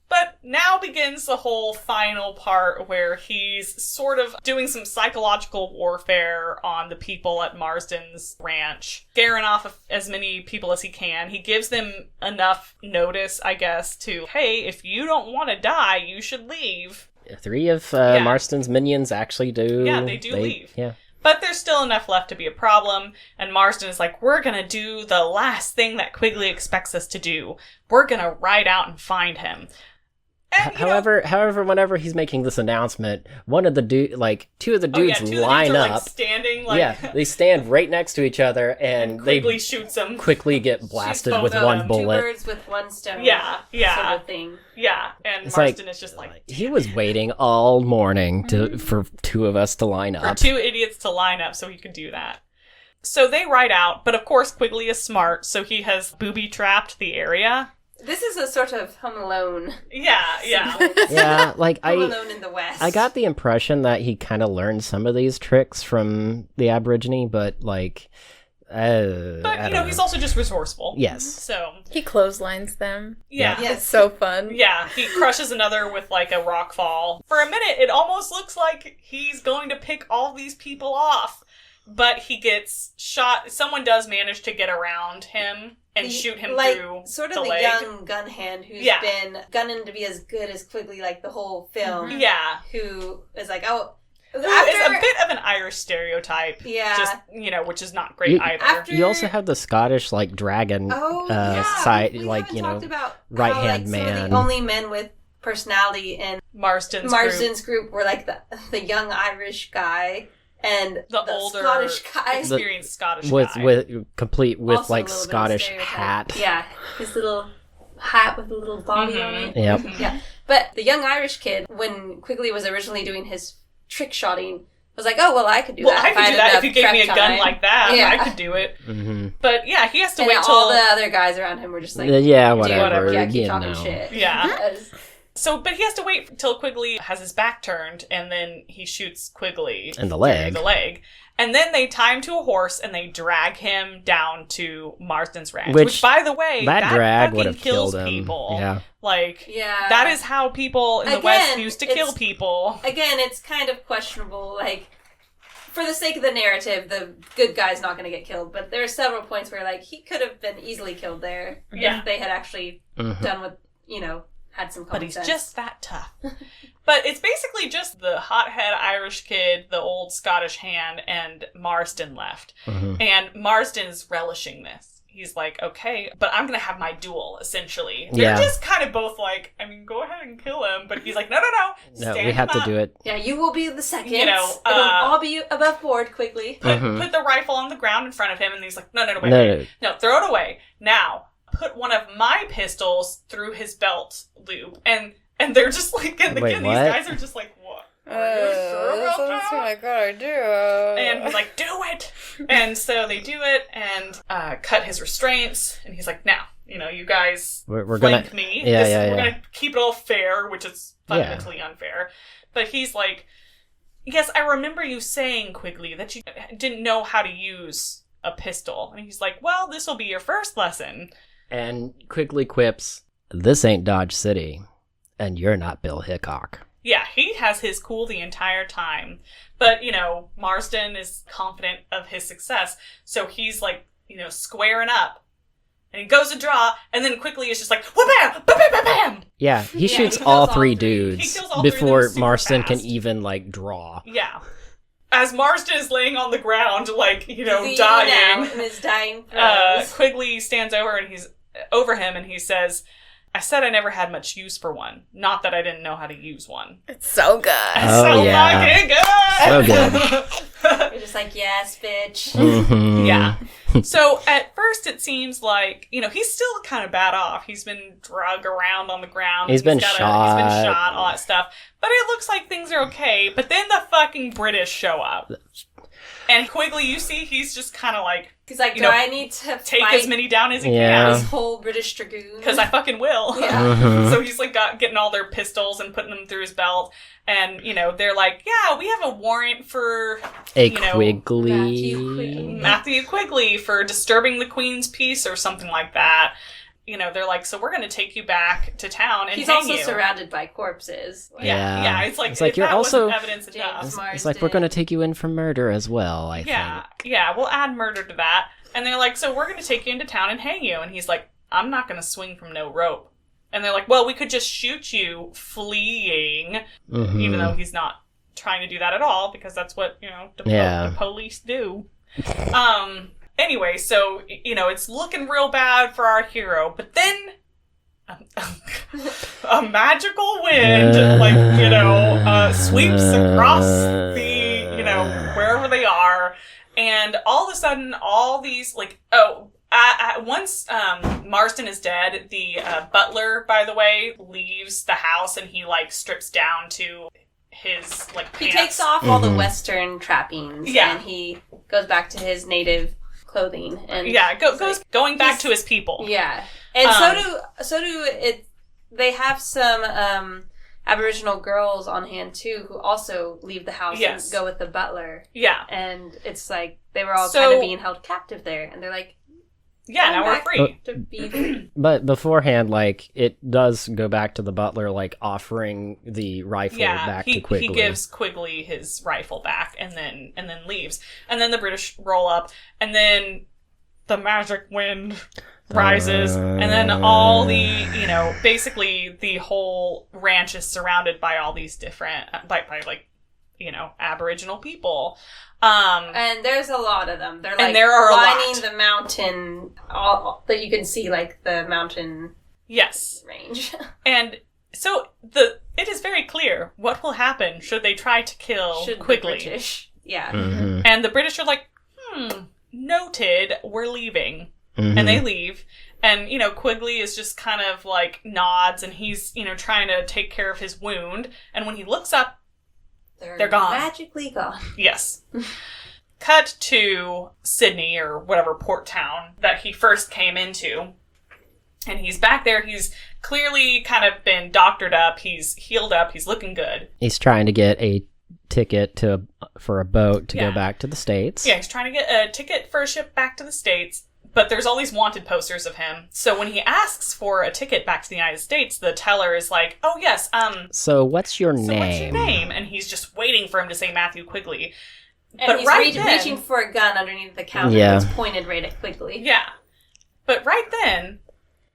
But now begins the whole final part where he's sort of doing some psychological warfare on the people at Marsden's ranch, scaring off as many people as he can. He gives them enough notice, I guess, to, hey, if you don't want to die, you should leave. 3 of Marsden's minions actually do. Yeah, they leave. Yeah. But there's still enough left to be a problem, and Marsden is like, we're gonna do the last thing that Quigley expects us to do. We're gonna ride out and find him. And, however, whenever he's making this announcement, two of the dudes line up. Like, standing, like... Yeah, they stand right next to each other, and Quigley shoots them. Quickly get blasted with one bullet. 2 birds with one stone. Yeah. Sort of thing. Yeah, and It's Marsden is just like... He was waiting all morning for 2 of us to line For up. 2 idiots to line up so he could do that. So they ride out, but of course Quigley is smart, so he has booby-trapped the area. This is a sort of Home Alone. Yeah. Yeah, like Home Alone in the West. I got the impression that he kind of learned some of these tricks from the Aborigine, but like, but he's also just resourceful. Yes. So he clotheslines them. Yeah. It's so fun. Yeah, he crushes another with like a rock fall. For a minute, it almost looks like he's going to pick all these people off, but he gets shot. Someone does manage to get around him and shoot him through sort of the the leg. young gun hand who's been gunning to be as good as Quigley like the whole film. Yeah. Who is like, It's a bit of an Irish stereotype. Yeah. Just, which is not great either. You also have the Scottish, like, dragon side, like, talked about right-hand how, man. Some of the only men with personality in Marsden's group were, like, the young Irish guy and the older, Scottish guy. Experienced Scottish guy. Complete with, also like, Scottish hat. Yeah. His little hat with a little body on it. Yep. Yeah. But the young Irish kid, when Quigley was originally doing his trick shotting, was like, oh, well, I could do that. I could do that if you gave me a gun like that. Yeah. I could do it. Mm-hmm. But yeah, he has to wait till all the other guys around him were just like, whatever. Yeah, keep talking shit. Yeah. But he has to wait till Quigley has his back turned, and then he shoots Quigley in the leg. And then they tie him to a horse and they drag him down to Marsden's ranch. Which by the way, that drag would have kills killed him. people. Yeah. That is how people in the West used to kill people. Again, it's kind of questionable. Like, for the sake of the narrative, the good guy's not going to get killed. But there are several points where, like, he could have been easily killed there if they had actually done what, had some common sense. But he's just that tough. But it's basically just the hothead Irish kid, the old Scottish hand, and Marsden left. Mm-hmm. And Marsden's relishing this. he's like, okay, but I'm gonna have my duel, essentially. They're just kind of both like, I mean, go ahead and kill him, but he's like, no, we have to do it. Yeah, you will be the second. You know, it'll all be above board quickly. Put the rifle on the ground in front of him, and he's like, no, wait. No, throw it away. Now, put one of my pistols through his belt loop, and they're just like, and again, these guys are just like, what? Are you sure about that? That's what I gotta do. And he's like, do it! And so they do it, and cut his restraints, and he's like, now, you know, you guys we're flank gonna, me. We're gonna keep it all fair, which is fundamentally unfair. But he's like, yes, I remember you saying, Quigley, that you didn't know how to use a pistol. And he's like, well, this will be your first lesson. And Quigley quips, this ain't Dodge City, and you're not Bill Hickok. Yeah, he has his cool the entire time. But, you know, Marston is confident of his success. So he's like, you know, squaring up. And he goes to draw, and then Quigley is just like, wha-bam! Bam! Yeah, he shoots all three dudes before Marston can even, like, draw. Yeah. As Marston is laying on the ground, like, you know, dying. In his dying Quigley stands over and he's over him and he says, I said I never had much use for one. Not that I didn't know how to use one. It's so good. Fucking good! So good. You're just like, yes, bitch. Mm-hmm. Yeah. So at first it seems like, you know, he's still kind of bad off. He's been drug around on the ground. He's been shot, all that stuff. But it looks like things are okay. But then the fucking British show up. And Quigley, you see, he's just kind of like... He's like, I need to take fight as many down as he Yeah. can. this whole British dragoon. Because I fucking will. Yeah. Mhm. So he's like getting all their pistols and putting them through his belt. And, you know, they're like, yeah, we have a warrant for... Quigley. Matthew Quigley for disturbing the Queen's peace or something like that. You know, they're like, so we're going to take you back to town and he's hang also you. surrounded by corpses. Yeah. It's like you're that also wasn't evidence enough. It's like we're going to take you in for murder as well, I think. Yeah, we'll add murder to that. And they're like, so we're going to take you into town and hang you. And he's like, I'm not going to swing from no rope. And they're like, well, we could just shoot you fleeing, even though he's not trying to do that at all, because that's what, you know, the police do. Anyway, so, you know, it's looking real bad for our hero, but then a magical wind, sweeps across the, you know, wherever they are, and all of a sudden, all these, once Marston is dead, the butler, by the way, leaves the house, and he, strips down to his, pants. He takes off all the Western trappings, and he goes back to his native clothing, and going back to his people. Yeah, and they have some Aboriginal girls on hand too, who also leave the house and go with the butler. Yeah, and it's like they were all kind of being held captive there, and they're like, yeah, now we're free to be free. But beforehand, it does go back to the butler, offering the rifle back to Quigley. He gives Quigley his rifle back, and then leaves. And then the British roll up, and then the magic wind rises, and then all the, basically the whole ranch is surrounded by all these different, Aboriginal people. And there's a lot of them. They're lining the mountain, that you can see the mountain range. And so it is very clear what will happen should they try to kill Quigley. The British. Yeah. Mm-hmm. And the British are like, noted, we're leaving. Mm-hmm. And they leave. And, Quigley is just kind of nods, and he's, trying to take care of his wound. And when he looks up, they're gone. Magically gone. Yes. Cut to Sydney, or whatever port town that he first came into. And he's back there. He's clearly kind of been doctored up. He's healed up. He's looking good. He's trying to get a ticket for a boat to go back to the States. Yeah, he's trying to get a ticket for a ship back to the States. But there's all these wanted posters of him. So when he asks for a ticket back to the United States, the teller is like, oh, yes, So what's your name? And he's just waiting for him to say Matthew Quigley. And but he's reaching for a gun underneath the counter. It's pointed right at Quigley. Yeah. But right then,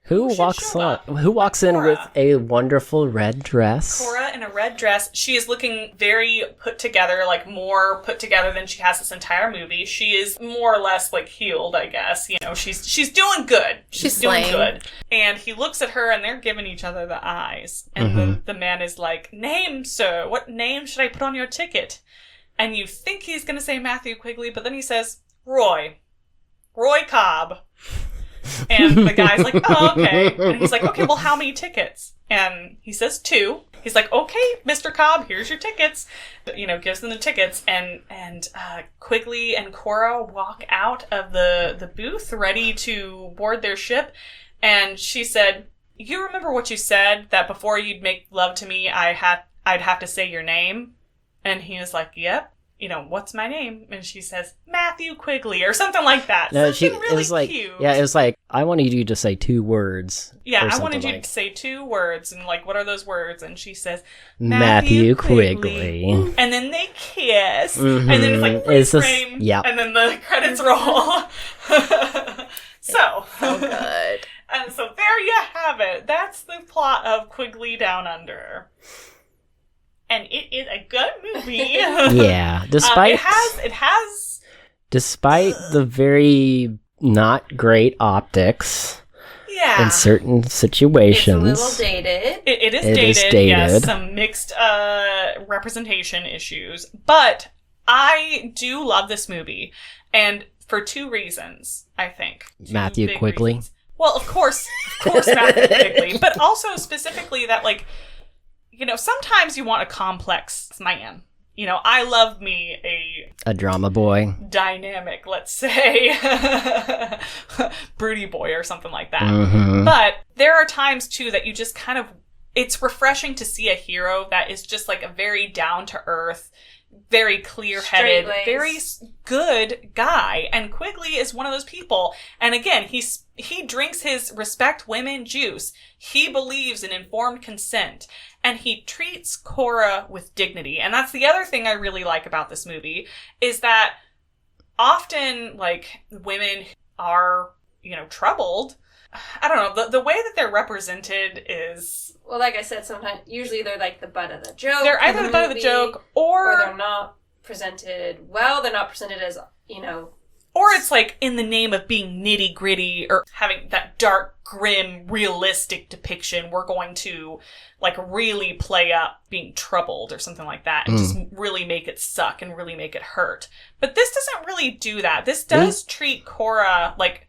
Who walks in with a wonderful red dress? Cora in a red dress. She is looking very put together, like more put together than she has this entire movie. She is more or less like healed, I guess. You know, she's doing good. She's doing good. And he looks at her and they're giving each other the eyes. And the man is like, "Name, sir. What name should I put on your ticket?" And you think he's going to say Matthew Quigley, but then he says, Roy Cobb. And the guy's like, "Oh, okay." And he's like, "Okay, well, how many tickets?" And he says 2. He's like, "Okay, Mr. Cobb, here's your tickets." You know, gives them the tickets. And Quigley and Cora walk out of the booth ready to board their ship. And she said, "You remember what you said, that before you'd make love to me, I'd have to say your name?" And he was like, "Yep. You know, what's my name?" And she says, "Matthew Quigley," or something like that. No, something really it was like, cute. Yeah, it was like, I wanted you to say 2 words. Yeah, I wanted you to say 2 words. And like, what are those words? And she says, Matthew Quigley. And then they kiss. And then it's like, freeze frame. Yep. And then the credits roll. So good. And so there you have it. That's the plot of Quigley Down Under. And it is a good movie. Yeah, despite it has despite the very not great optics. Yeah. In certain situations. It's a little dated. It is dated. Yes, some mixed representation issues. But I do love this movie. And for 2 reasons, I think. Matthew Quigley. Reasons. Well, of course Matthew Quigley. But also specifically that, like, you know, sometimes you want a complex man. You know, I love me a drama boy. Dynamic, let's say. Broody boy or something like that. Mm-hmm. But there are times, too, that you just kind of... It's refreshing to see a hero that is just like a very down-to-earth, very clear-headed, very good guy. And Quigley is one of those people. And again, he drinks his respect women juice. He believes in informed consent. And he treats Cora with dignity. And that's the other thing I really like about this movie, is that often, like, women are, you know, troubled. I don't know, the way that they're represented is... Well, like I said, usually they're like the butt of the joke. They're either the butt of the joke, or they're not presented well. They're not presented as, you know... Or it's like in the name of being nitty gritty or having that dark, grim, realistic depiction, we're going to like really play up being troubled or something like that and just really make it suck and really make it hurt. But this doesn't really do that. This does treat Cora like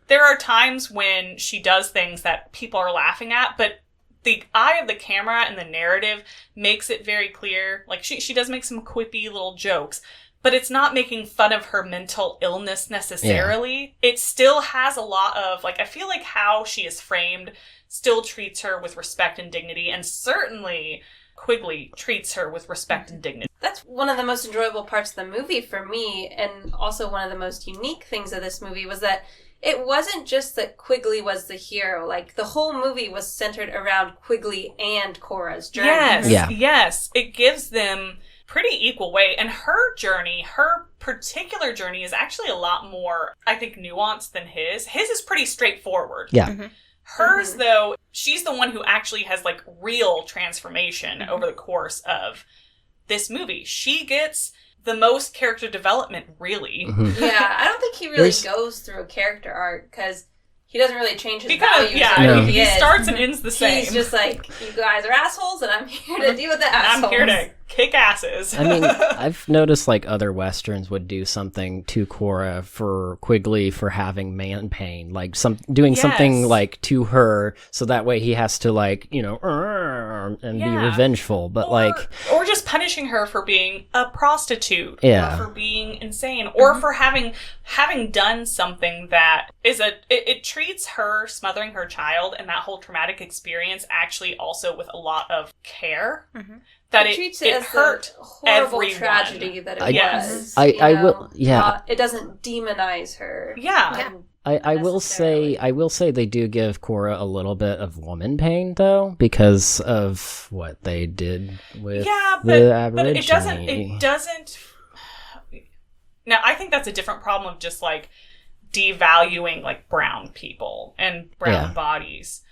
there are times when she does things that people are laughing at, but the eye of the camera and the narrative makes it very clear. Like she does make some quippy little jokes. But it's not making fun of her mental illness necessarily. Yeah. It still has a lot of, like, I feel like how she is framed still treats her with respect and dignity. And certainly Quigley treats her with respect and dignity. That's one of the most enjoyable parts of the movie for me. And also one of the most unique things of this movie was that it wasn't just that Quigley was the hero. Like, the whole movie was centered around Quigley and Cora's journey. Yes. It gives them... pretty equal weight. And her particular journey is actually a lot more, I think, nuanced than his. His is pretty straightforward. Yeah. Mm-hmm. Hers, though, she's the one who actually has, like, real transformation over the course of this movie. She gets the most character development, really. Mm-hmm. Yeah, I don't think he really goes through a character arc, because he doesn't really change his values. He starts and ends the same. He's just like, you guys are assholes, and I'm here to deal with the assholes. I'm here to kick asses. I mean, I've noticed, like, other Westerns would do something to Cora for Quigley for having man pain. Like, doing something, like, to her, so that way he has to, like, you know, and be revengeful. But, or just punishing her for being a prostitute. Yeah. Or for being insane. Or for having done something that is it treats her smothering her child and that whole traumatic experience actually also with a lot of care. Mm-hmm. That it treats it as hurt horrible everyone. tragedy that it was. I will. It doesn't demonize her. Yeah. I will say they do give Cora a little bit of woman pain, though, because of what they did with the Aborigine. But it doesn't. Now, I think that's a different problem of just like devaluing like brown people and brown bodies.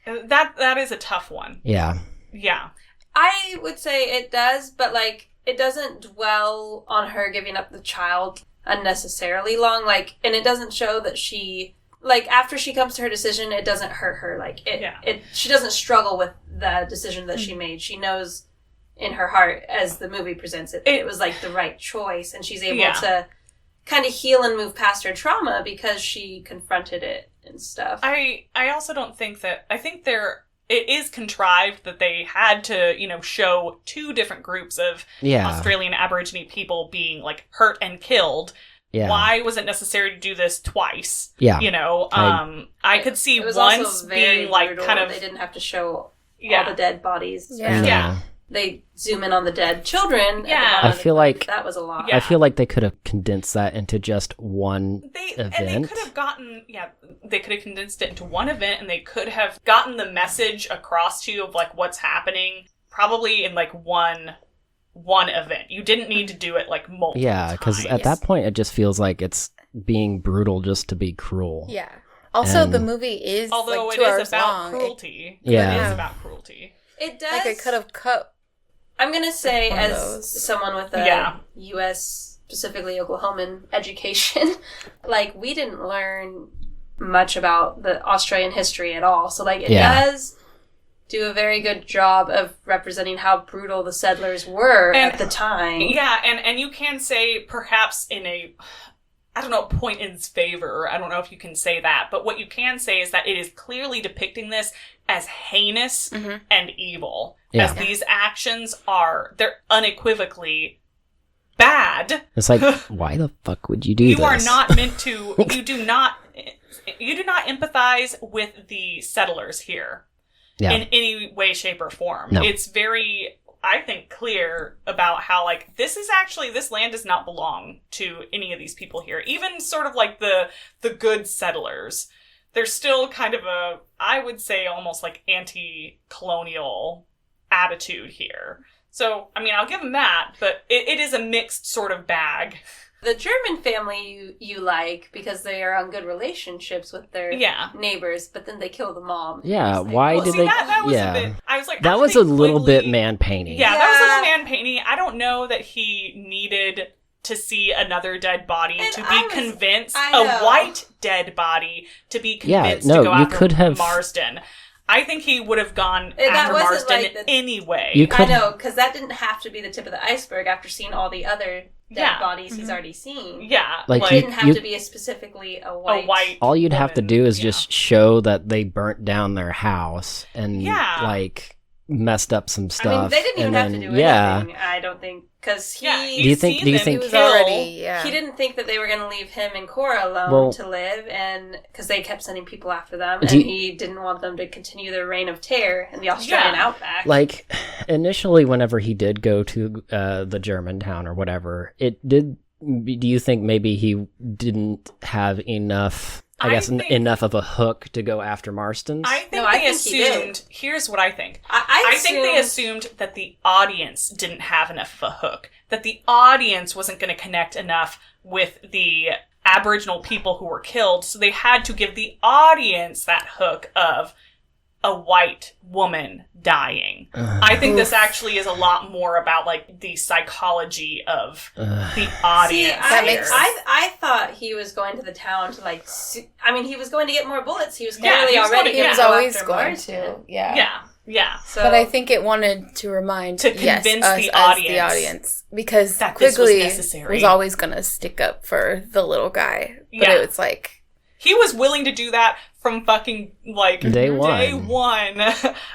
That is a tough one. Yeah. Yeah. I would say it does, but like it doesn't dwell on her giving up the child unnecessarily long. Like, and it doesn't show that she, like, after she comes to her decision, it doesn't hurt her. Like, she doesn't struggle with the decision that she made. She knows in her heart, as the movie presents it, it was like the right choice, and she's able to kind of heal and move past her trauma because she confronted it and stuff. I also don't think that, I think it is contrived that they had to, show two different groups of Australian Aborigine people being, like, hurt and killed. Yeah. Why was it necessary to do this twice? Yeah. I could see once being, like, brutal. Kind of... They didn't have to show all the dead bodies. Yeah. They zoom in on the dead children. Yeah. I feel like that was a lot. Yeah. I feel like they could have condensed that into just one event. And they could have they could have condensed it into one event, and they could have gotten the message across to you of like what's happening probably in like one event. You didn't need to do it like multiple times. Because at that point it just feels like it's being brutal just to be cruel. Yeah. Also, the movie is although like it 2 is hours about long. Cruelty. It is about cruelty. It does. Like it could have cut. I'm going to say, as someone with a U.S., specifically Oklahoman education, like, we didn't learn much about the Australian history at all. So, like, it does do a very good job of representing how brutal the settlers were at the time. Yeah, and you can say, perhaps in a... I don't know, point in its favor. I don't know if you can say that. But what you can say is that it is clearly depicting this as heinous and evil. Yeah. As these actions they're unequivocally bad. It's like, why the fuck would you do this? You are not meant to, you do not empathize with the settlers here in any way, shape, or form. No. It's very... I think clear about how like this land does not belong to any of these people here. Even sort of like the good settlers. There's still kind of I would say almost like anti-colonial attitude here. So, I mean, I'll give them that, but it is a mixed sort of bag. The German family you like because they are on good relationships with their neighbors, but then they kill the mom. Yeah, why did they? That was a bit. I was like, that was a little bit man-painting. Yeah, that was a little man-painting. I don't know that he needed to see another dead body to be convinced, a white dead body to be convinced to go after Marsden. I think he would have gone after Marsden anyway. I know, because that didn't have to be the tip of the iceberg after seeing all the other dead bodies he's already seen. Yeah. Like it didn't have to be specifically a white all you'd have to do is just show that they burnt down their house and like messed up some stuff. I mean, they didn't even have to do anything, I don't think. Because he do you think he was already he didn't think that they were going to leave him and Cora alone to live, and because they kept sending people after them, and he didn't want them to continue their reign of terror in the Australian outback. Like initially, whenever he did go to the German town or whatever, do you think maybe he didn't have enough? I guess enough of a hook to go after Marston's? I think they assumed... Here's what I think. I think they assumed that the audience didn't have enough of a hook. That the audience wasn't going to connect enough with the Aboriginal people who were killed, so they had to give the audience that hook of a white woman dying. I think this actually is a lot more about like the psychology of the audience. I thought he was going to the town to like. He was going to get more bullets. He was clearly He was always going to. Yeah. So, but I think it wanted to convince the audience because that Quigley was always going to stick up for the little guy. But it was like he was willing to do that from fucking, like, day one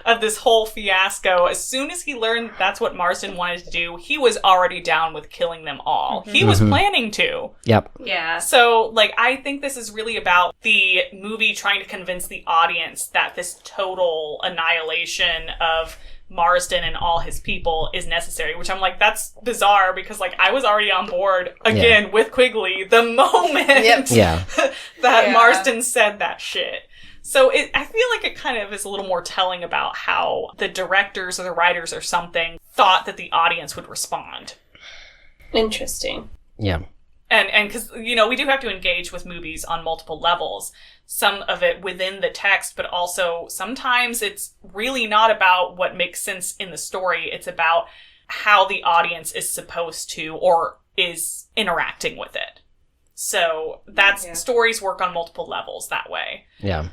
of this whole fiasco. As soon as he learned that's what Marsden wanted to do, he was already down with killing them all. He was planning to. Yep. Yeah. So, like, I think this is really about the movie trying to convince the audience that this total annihilation of Marsden and all his people is necessary, which I'm like, that's bizarre because like I was already on board again with Quigley the moment that Marsden said that shit. So I feel like it kind of is a little more telling about how the directors or the writers or something thought that the audience would respond. Interesting. Yeah. And because, you know, we do have to engage with movies on multiple levels. Some of it within the text, but also sometimes it's really not about what makes sense in the story. It's about how the audience is supposed to or is interacting with it. So stories work on multiple levels that way. Yeah.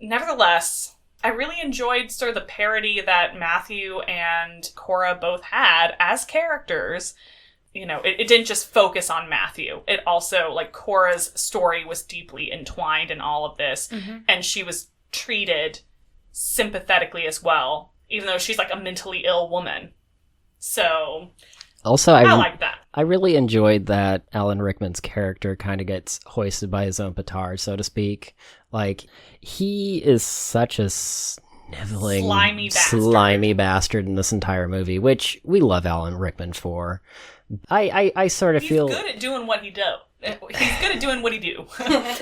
Nevertheless, I really enjoyed sort of the parody that Matthew and Cora both had as characters. You know, it didn't just focus on Matthew. It also, like, Cora's story was deeply entwined in all of this. Mm-hmm. And she was treated sympathetically as well, even though she's, like, a mentally ill woman. So, also, I like that. I really enjoyed that Alan Rickman's character kind of gets hoisted by his own petard, so to speak. Like, he is such a sniveling, slimy bastard in this entire movie, which we love Alan Rickman for. I sort of feel... He's good at doing what he does. He's good at doing what he do.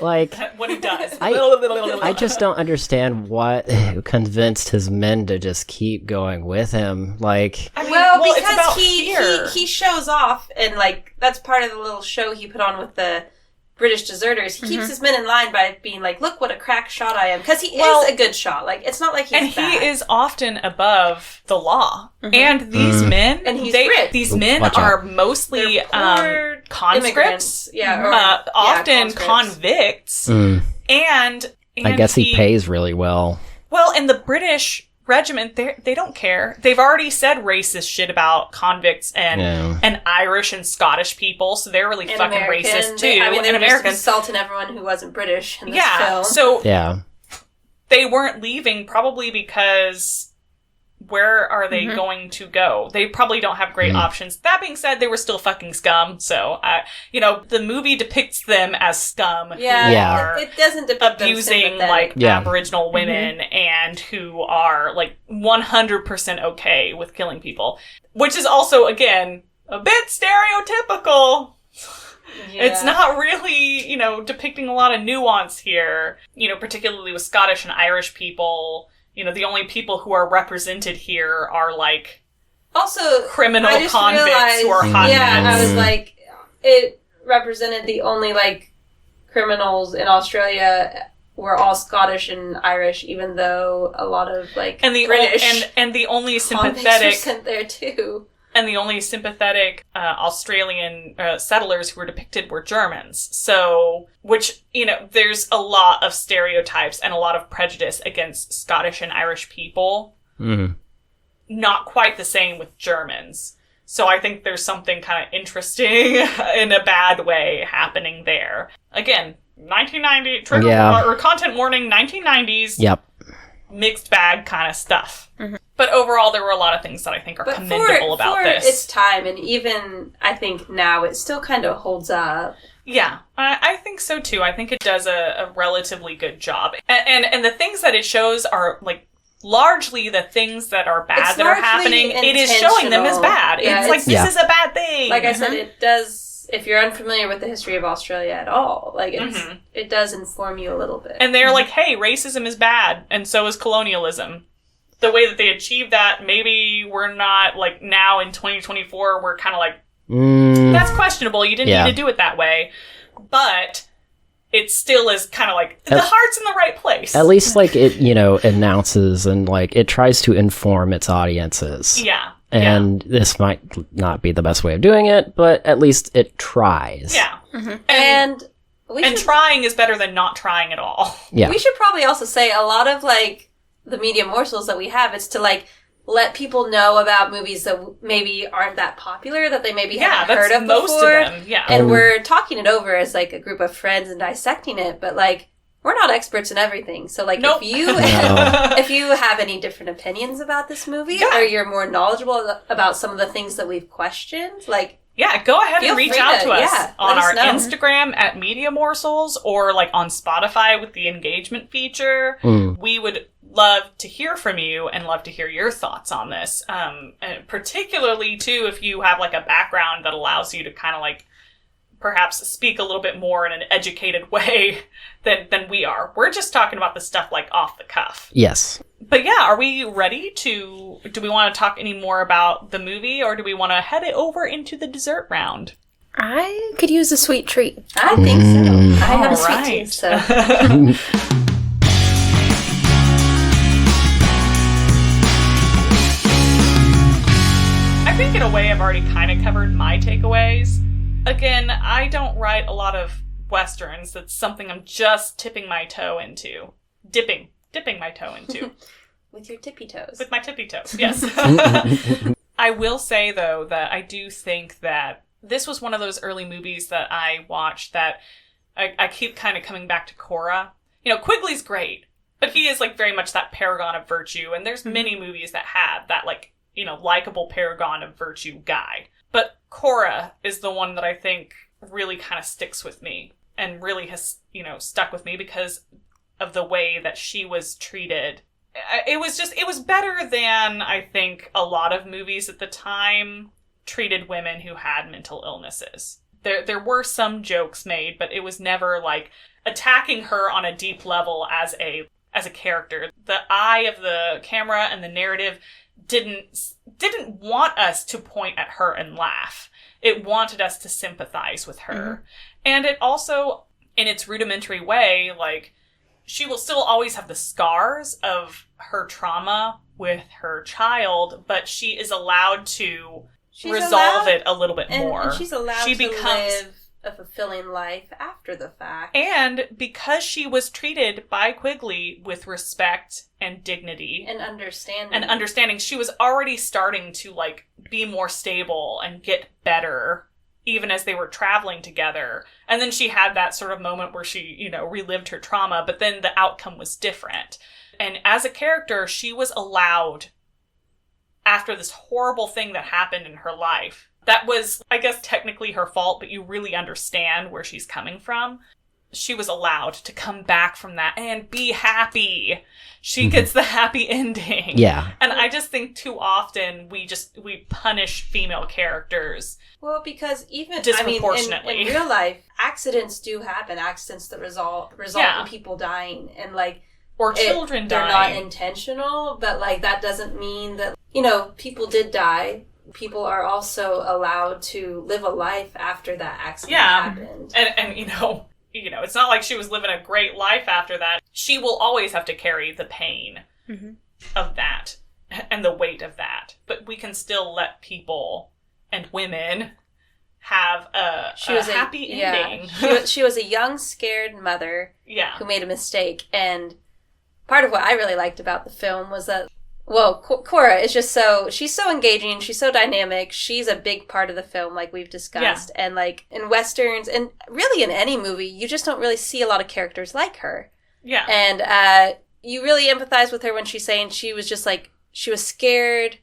Like... what he does. I just don't understand what convinced his men to just keep going with him. Like... I mean, well, because he shows off, and, like, that's part of the little show he put on with the British deserters. He keeps his men in line by being like, look what a crack shot I am. Because he is a good shot. Like, it's not like he's bad. He is often above the law. Mm-hmm. And these men... And he's rich. These men are mostly conscripts. Yeah. Often convicts. And I guess he pays really well. Well, and the British regiment, they don't care. They've already said racist shit about convicts and Irish and Scottish people, so they're really fucking racist too. They're just insulting everyone who wasn't British in this film. So they weren't leaving probably because where are they going to go? They probably don't have great options. That being said, they were still fucking scum. So, the movie depicts them as scum who are it doesn't depict abusing, like, Aboriginal women and who are, like, 100% okay with killing people. Which is also, again, a bit stereotypical. Yeah. It's not really, depicting a lot of nuance here. Particularly with Scottish and Irish people. The only people who are represented here are, like, also criminal convicts who are hot men. I was like, it represented the only, like, criminals in Australia were all Scottish and Irish, even though a lot of, like, British and the only sympathetic were sent there too. And the only sympathetic Australian settlers who were depicted were Germans. So, which, there's a lot of stereotypes and a lot of prejudice against Scottish and Irish people. Mm-hmm. Not quite the same with Germans. So I think there's something kind of interesting in a bad way happening there. Again, 1990, or content warning, 1990s. Yep. Mixed bag kind of stuff. Mm-hmm. But overall, there were a lot of things that I think are commendable about this. For its time, and even, I think, now, it still kind of holds up. Yeah, I think so, too. I think it does a relatively good job. And the things that it shows are, like, largely the things that are bad that are happening. It is showing them as bad. Yeah, it's like, this is a bad thing. Like I said, it does... If you're unfamiliar with the history of Australia at all, like, it does inform you a little bit. And they're like, hey, racism is bad, and so is colonialism. The way that they achieve that, maybe we're not, like, now in 2024, we're kind of like, that's questionable. You didn't need to do it that way. But it still is kind of like, the heart's in the right place. At least, like, it, announces and, like, it tries to inform its audiences. Yeah. And this might not be the best way of doing it, but at least it tries. Yeah. Mm-hmm. And trying is better than not trying at all. Yeah. We should probably also say a lot of, like, the media morsels that we have, it's to, like, let people know about movies that maybe aren't that popular, that they maybe haven't heard of most before. Of them, yeah. And we're talking it over as, like, a group of friends and dissecting it, but, like, we're not experts in everything. So, like, if you have any different opinions about this movie, or you're more knowledgeable about some of the things that we've questioned, like... Yeah, go ahead and reach out to us on our Instagram at Media Morsels, or, like, on Spotify with the engagement feature. We would love to hear from you and love to hear your thoughts on this. And particularly, too, if you have, like, a background that allows you to kind of, like, perhaps speak a little bit more in an educated way than we are. We're just talking about the stuff, like, off the cuff. Yes. But yeah, are we ready to... Do we want to talk any more about the movie, or do we want to head it over into the dessert round? I could use a sweet treat. I think so. I have a sweet Alright. tooth, so. I think in a way I've already kind of covered my takeaways. Again, I don't write a lot of Westerns. That's something I'm just tipping my toe into. Dipping my toe into. With your tippy toes. With my tippy toes, yes. I will say, though, that I do think that this was one of those early movies that I watched that I keep kind of coming back to Cora. You know, Quigley's great, but he is, like, very much that paragon of virtue, and there's many movies that have that, like, you know, likable paragon of virtue guy. But Cora is the one that I think really kind of sticks with me and really has, you know, stuck with me because of the way that she was treated. It was better than, I think, a lot of movies at the time treated women who had mental illnesses. There were some jokes made, but it was never, like, attacking her on a deep level as a character. The eye of the camera and the narrative didn't want us to point at her and laugh. It wanted us to sympathize with her. Mm-hmm. And it also, in its rudimentary way, like, she will still always have the scars of her trauma with her child, but she is allowed to resolve it a little bit more. And she's allowed to live a fulfilling life after the fact. And because she was treated by Quigley with respect and dignity and understanding, she was already starting to, like, be more stable and get better even as they were traveling together. And then she had that sort of moment where she, you know, relived her trauma, but then the outcome was different. And as a character, she was allowed, after this horrible thing that happened in her life, that was, I guess, technically her fault, but you really understand where she's coming from. She was allowed to come back from that and be happy. She gets the happy ending. Yeah. And I just think too often we punish female characters. Well, because even, disproportionately. In real life, accidents do happen. Accidents that result in people dying. And, like, or children dying. They're not intentional, but, like, that doesn't mean that, you know, people did die. People are also allowed to live a life after that accident happened. And you know, it's not like she was living a great life after that. She will always have to carry the pain of that and the weight of that. But we can still let people and women have a happy ending. She was a young, scared mother who made a mistake. And part of what I really liked about the film was that, well, Cora is just she's so engaging, she's so dynamic, she's a big part of the film, like we've discussed. Yeah. And, like, in Westerns, and really in any movie, you just don't really see a lot of characters like her. Yeah. And you really empathize with her when she's saying she was just, like, she was scared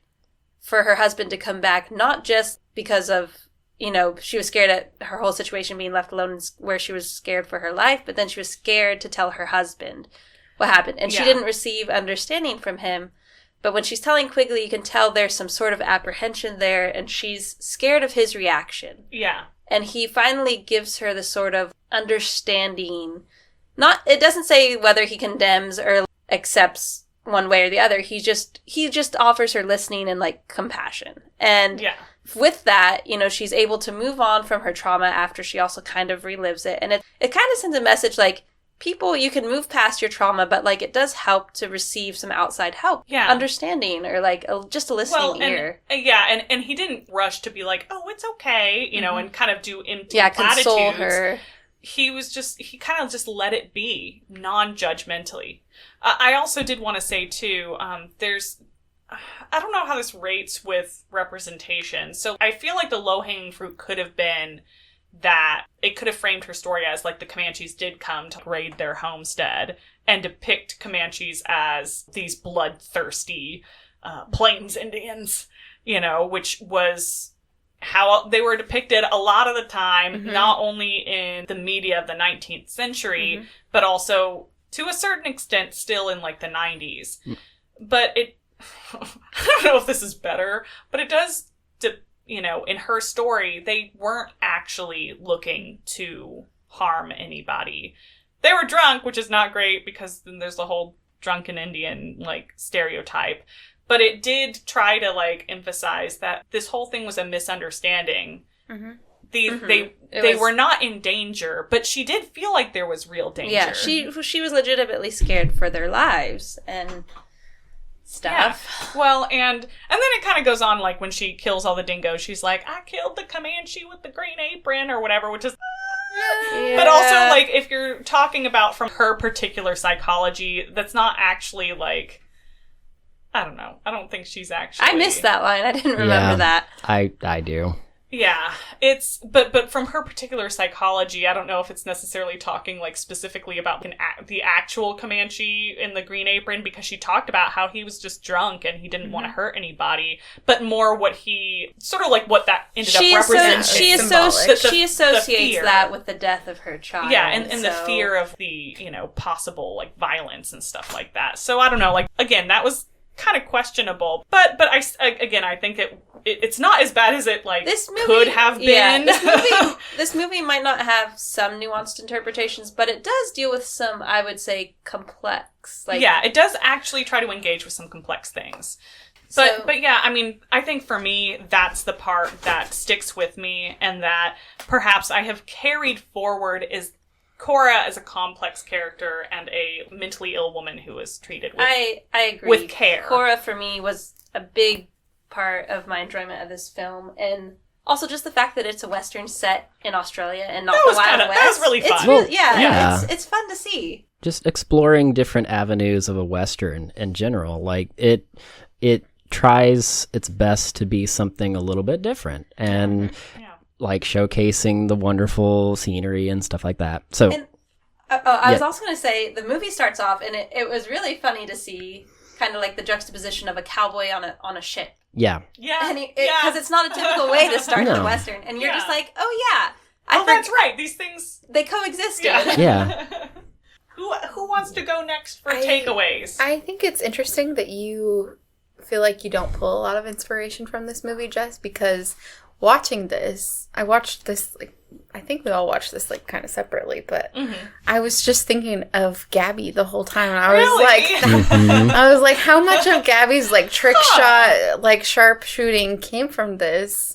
for her husband to come back, not just because of, you know, she was scared at her whole situation being left alone where she was scared for her life, but then she was scared to tell her husband what happened. And she didn't receive understanding from him. But when she's telling Quigley, you can tell there's some sort of apprehension there, and she's scared of his reaction. Yeah. And he finally gives her the sort of understanding. It doesn't say whether he condemns or accepts one way or the other. He just offers her listening and, like, compassion. And with that, you know, she's able to move on from her trauma after she also kind of relives it. And it kind of sends a message, like, people, you can move past your trauma, but, like, it does help to receive some outside help. Yeah. Understanding, or, like, just a listening ear. And he didn't rush to be like, oh, it's okay, you know, and kind of do empty platitudes. Console her. He kind of just let it be, non-judgmentally. I also did want to say, too, I don't know how this rates with representation. So I feel like the low-hanging fruit could have been that it could have framed her story as, like, the Comanches did come to raid their homestead and depict Comanches as these bloodthirsty Plains Indians, you know, which was how they were depicted a lot of the time, not only in the media of the 19th century, but also, to a certain extent, still in, like, the 90s. But I don't know if this is better, but it does you know, in her story, they weren't actually looking to harm anybody. They were drunk, which is not great because then there's the whole drunken Indian, like, stereotype. But it did try to, like, emphasize that this whole thing was a misunderstanding they were not in danger, but she did feel like there was real danger. Yeah, she was legitimately scared for their lives and stuff. Yeah. Well, and then it kind of goes on, like, when she kills all the dingoes, she's like, I killed the Comanche with the green apron, or whatever, which is... Yeah. But also, like, if you're talking about from her particular psychology, that's not actually, like... I don't know. I don't think she's actually... I missed that line. I didn't remember that. I do. Yeah, it's but from her particular psychology, I don't know if it's necessarily talking like specifically about the actual Comanche in the Green Apron, because she talked about how he was just drunk and he didn't want to hurt anybody, but more what he sort of like what that ended up representing. She associates that with the death of her child. Yeah, and the fear of the possible like violence and stuff like that. So I don't know. Like again, that was kind of questionable, but I think it's not as bad as it could have been. Yeah, this movie might not have some nuanced interpretations, but it does deal with some, I would say, complex. It does actually try to engage with some complex things. But yeah, I mean, I think for me, that's the part that sticks with me, and that perhaps I have carried forward is Cora as a complex character and a mentally ill woman who was treated with I agree. With care. Cora, for me, was a big part of my enjoyment of this film, and also just the fact that it's a Western set in Australia and not the Wild West. That was really fun. It's fun to see. Just exploring different avenues of a Western in general. Like, it tries its best to be something a little bit different, and like showcasing the wonderful scenery and stuff like that. So, I was also going to say, the movie starts off, and it was really funny to see kind of like the juxtaposition of a cowboy on a ship. Yeah. Yeah. Because it's not a typical way to start the Western. And you're just like, that's right. These things... They coexisted. Yeah. Who wants to go next for takeaways? I think it's interesting that you feel like you don't pull a lot of inspiration from this movie, Jess, because watching this, I watched this, I think we all watched this, kind of separately, but I was just thinking of Gabby the whole time, and I was like, how much of Gabby's, trick shot, sharp shooting came from this?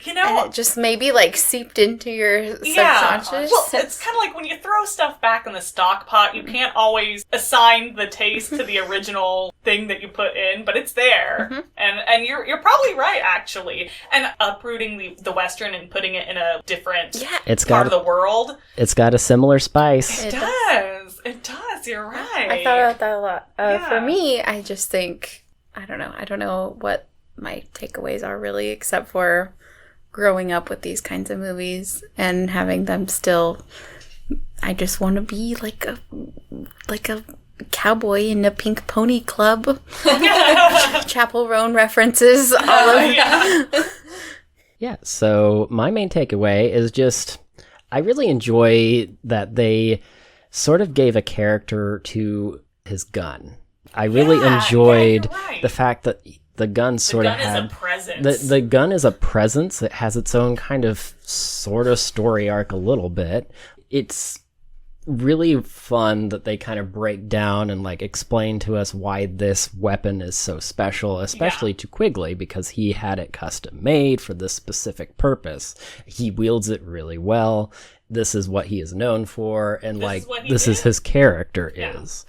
And it just maybe, seeped into your subconscious. Well, it's kind of like when you throw stuff back in the stock pot, you can't always assign the taste to the original thing that you put in, but it's there. And you're probably right, actually. And uprooting the Western and putting it in a different part of the world. It's got a similar spice. It does. It does. You're right. I thought about that a lot. For me, I just think, I don't know what my takeaways are really, except for growing up with these kinds of movies and having them still, I just want to be like a cowboy in a pink pony club. Chapel Roan references, all of Yeah, so my main takeaway is just, I really enjoy that they sort of gave a character to his gun. I really enjoyed the fact that the gun sort of had a presence. The gun is a presence. It has its own kind of sort of story arc a little bit. It's really fun that they kind of break down and explain to us why this weapon is so special, especially to Quigley, because he had it custom made for this specific purpose. He wields it really well. This is what he is known for, and this is his character is.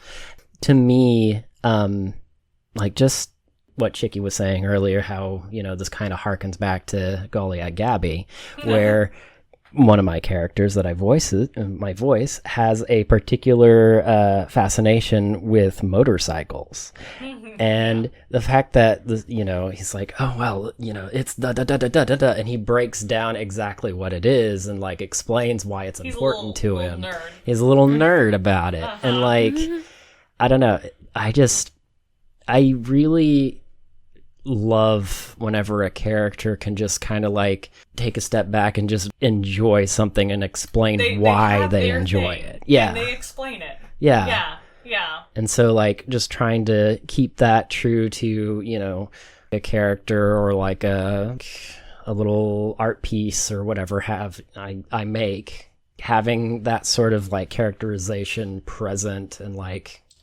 To me, just what Chicky was saying earlier, how, this kind of harkens back to Golly at Gabby, where one of my characters that my voice has a particular fascination with motorcycles. And the fact that, he's like, oh, well, it's da-da-da-da-da-da, and he breaks down exactly what it is and, explains why it's important to him. Nerd. He's a little nerd about it. And, I don't know, I really love whenever a character can just kind of take a step back and just enjoy something and explain why they enjoy it. Yeah. And they explain it. Yeah. Yeah. And so I trying to keep that true to, a character or a little art piece or whatever I make, having that sort of characterization present and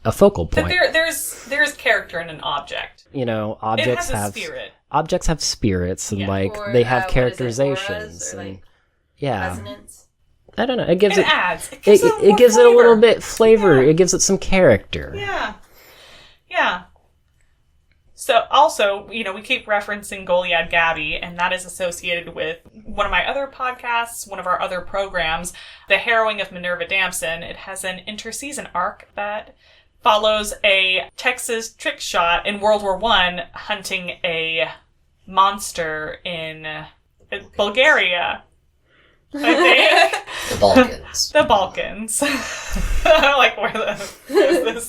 a focal point. But there's character in an object. Objects it has a spirit. Objects have spirits, and or, they have characterizations. Yeah. resonance. I don't know. It gives it adds. it gives it a little bit flavor. Yeah. It gives it some character. Yeah. Yeah. So also, we keep referencing Goliad Gabby, and that is associated with one of my other podcasts, one of our other programs, The Harrowing of Minerva Damson. It has an interseason arc that follows a Texas trick shot in World War I hunting a monster in Bulgaria. I think. The Balkans. The Balkans. Like, where is this?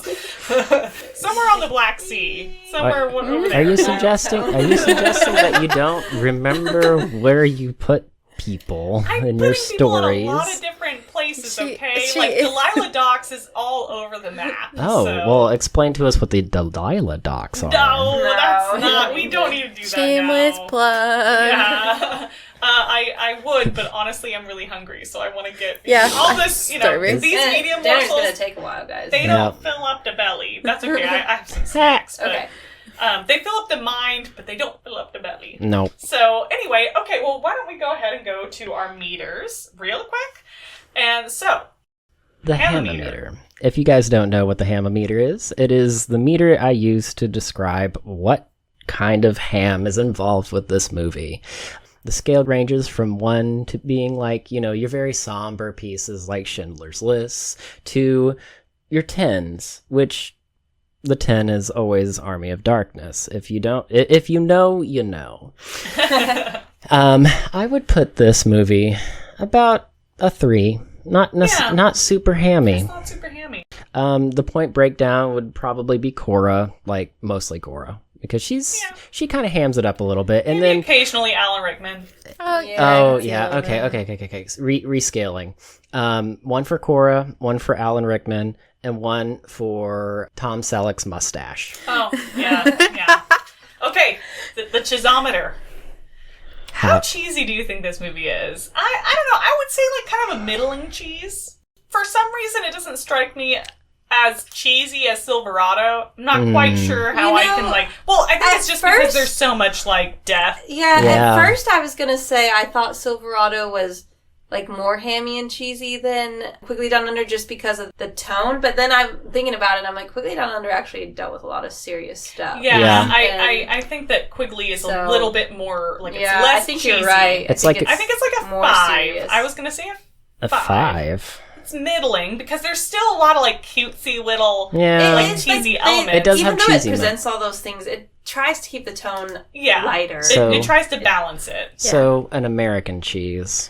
Somewhere on the Black Sea. Somewhere over there. Are you suggesting that you don't remember where you put people in your stories? People in a lot of different places, okay? Like, Delilah Docks is all over the map. Oh, so. well, explain to us what the Delilah Docks are. No, that's not. We don't need to do that Shameless now. plug. Yeah. I would, but honestly, I'm really hungry, so I want to get all this, starving. these medium Dinner's morsels. gonna take a while, guys. They don't fill up the belly. That's okay. I have some snacks. But, Okay. they fill up the mind, but they don't fill up the belly. No. So anyway, okay, well, why don't we go ahead and go to our meters real quick? And so, The hammometer. If you guys don't know what the hammometer is, it is the meter I use to describe what kind of ham is involved with this movie. The scale ranges from 1 to being like, your very somber pieces like Schindler's List to your 10s, which the 10 is always Army of Darkness. If you know, you know. I would put this movie about a 3. Not super hammy. It's not super hammy. The point breakdown would probably be Cora, like mostly Cora, because she kind of hams it up a little bit, and Maybe then occasionally Alan Rickman. Okay. Rescaling. 1 for Cora, 1 for Alan Rickman, and 1 for Tom Selleck's mustache. Oh, yeah. Okay, the chizometer. How cheesy do you think this movie is? I don't know. I would say like kind of a middling cheese. For some reason, it doesn't strike me as cheesy as Silverado. I'm not quite sure how I can like. Well, I think it's just because there's so much like death. Yeah, at first I was gonna say I thought Silverado was like more hammy and cheesy than Quigley Down Under just because of the tone. But then I'm thinking about it and I'm like, Quigley Down Under actually dealt with a lot of serious stuff. Yeah. I think that Quigley is a little bit more like it's less I think cheesy. you're right. I think it's like a more 5. serious. I was gonna say a 5. It's middling because there's still a lot of like cutesy little cheesy elements. It does even have though cheesy it presents all those things, it tries to keep the tone lighter. So- It tries to balance it. So an American cheese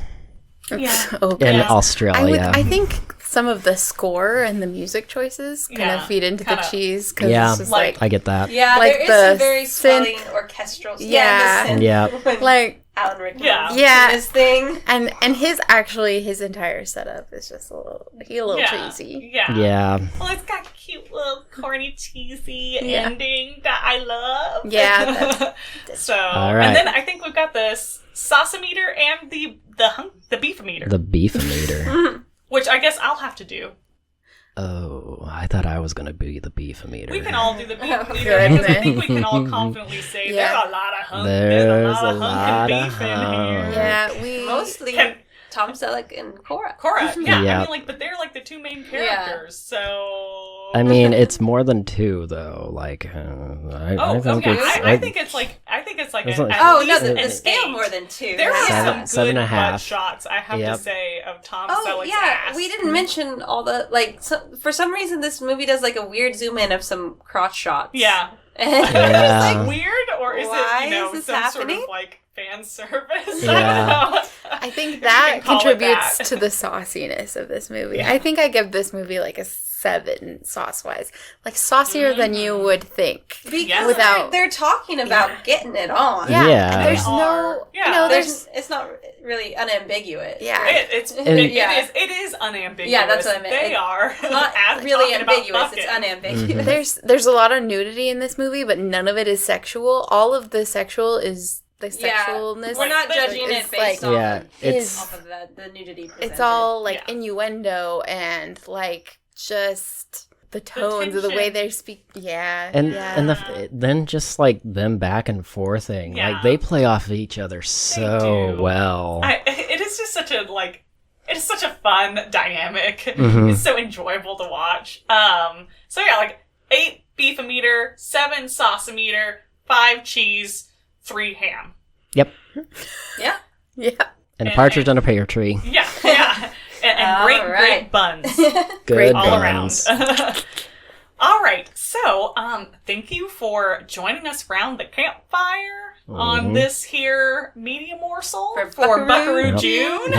Okay. in Australia. I think some of the score and the music choices kind of feed into the cheese. Cause Yeah. it's just like I get that. Yeah, like there is the some very swelling synth- orchestral. Yeah. The synth Yeah. with like Alan Rickman. Yeah. This thing. and his entire setup is just a little cheesy. Yeah. Yeah. Well, it's got a cute little corny cheesy ending that I love. Yeah. So, All right. and then I think we've got the sauce-meter and the beef-meter. The beef-meter. Which I guess I'll have to do. Oh, I thought I was going to be the beef-meter. We can all do the beef-meter goodness. because I think we can all confidently say there's a lot of There's hunk a lot of beef in here. Yeah, we Mostly Tom Selleck and Cora. Cora, yeah. Yeah. I mean, like, but they're like the two main characters, so. I mean, it's more than 2 though. Like, I think I think it's like It's at like- least the an scale 8. more than 2. There are Seven some good and a half. butt shots, I have to say, of Tom Selleck's ass. We didn't mention all the for some reason this movie does like a weird zoom in of some crotch shots. Yeah. And Is Yeah. it like weird or is Why it is this some happening? sort of like fan service? Yeah. I don't know. I think If that you can call it contributes that. to the sauciness of this movie. Yeah. I think I give this movie like a 7 sauce-wise. Like saucier than you would think. Yeah. Without they're talking about getting it on. Yeah. Yeah. There's They no are. Yeah. It's not really unambiguous. Yeah. It is unambiguous. Yeah, that's what I meant. They are Not as really talking about ambiguous. It's fucking. unambiguous. There's a lot of nudity in this movie, but none of it is sexual. All of the sexual is the sexualness. We're not judging it It's based like- Yeah, it's off of the nudity presented. It's all like Yeah. innuendo and like just the tones of the way tension. they speak. Yeah, and yeah. then just like them back and forthing, Yeah. like they play off of each other so do. well. It is just such it is such a fun dynamic. Mm-hmm. It's so enjoyable to watch. So yeah, like 8 beef-a-meter, 7 sauce-a-meter, 5 cheese, 3 ham. Yep. Yeah. Yeah. And a partridge on a pear tree. Yeah. And great buns. Good all buns. around. All right. So, thank you for joining us around the campfire on this here media morsel for Buckaroo June.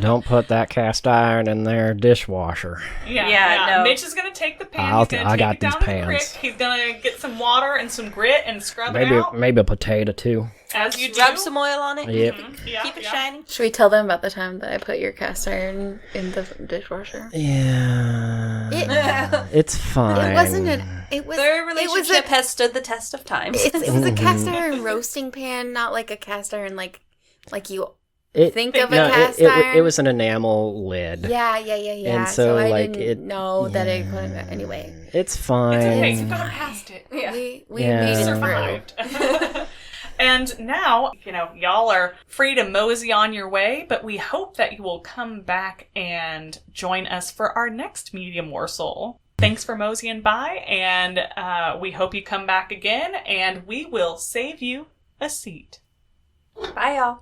Don't put that cast iron in their dishwasher. Yeah. No. Mitch is going to take the pan. I He's going to take got it down these to the pans. creek. He's going to get some water and some grit and scrub it out. Maybe a potato too. As you do. Rub some oil on it. Yep. Yeah, Keep it shiny. Should we tell them about the time that I put your cast iron in the dishwasher? Yeah. It's fine. It wasn't it was Their relationship has stood the test of time. it was a cast iron roasting pan, not like a cast iron like you think of a cast iron. It was an enamel lid. Yeah. And so, I like, didn't know that it couldn't. Anyway, It's fine. It's okay. You got past it. Yeah. we Yeah. made it Survived. through. And now, y'all are free to mosey on your way, but we hope that you will come back and join us for our next media morsel. Thanks for moseying by, and we hope you come back again, and we will save you a seat. Bye, y'all.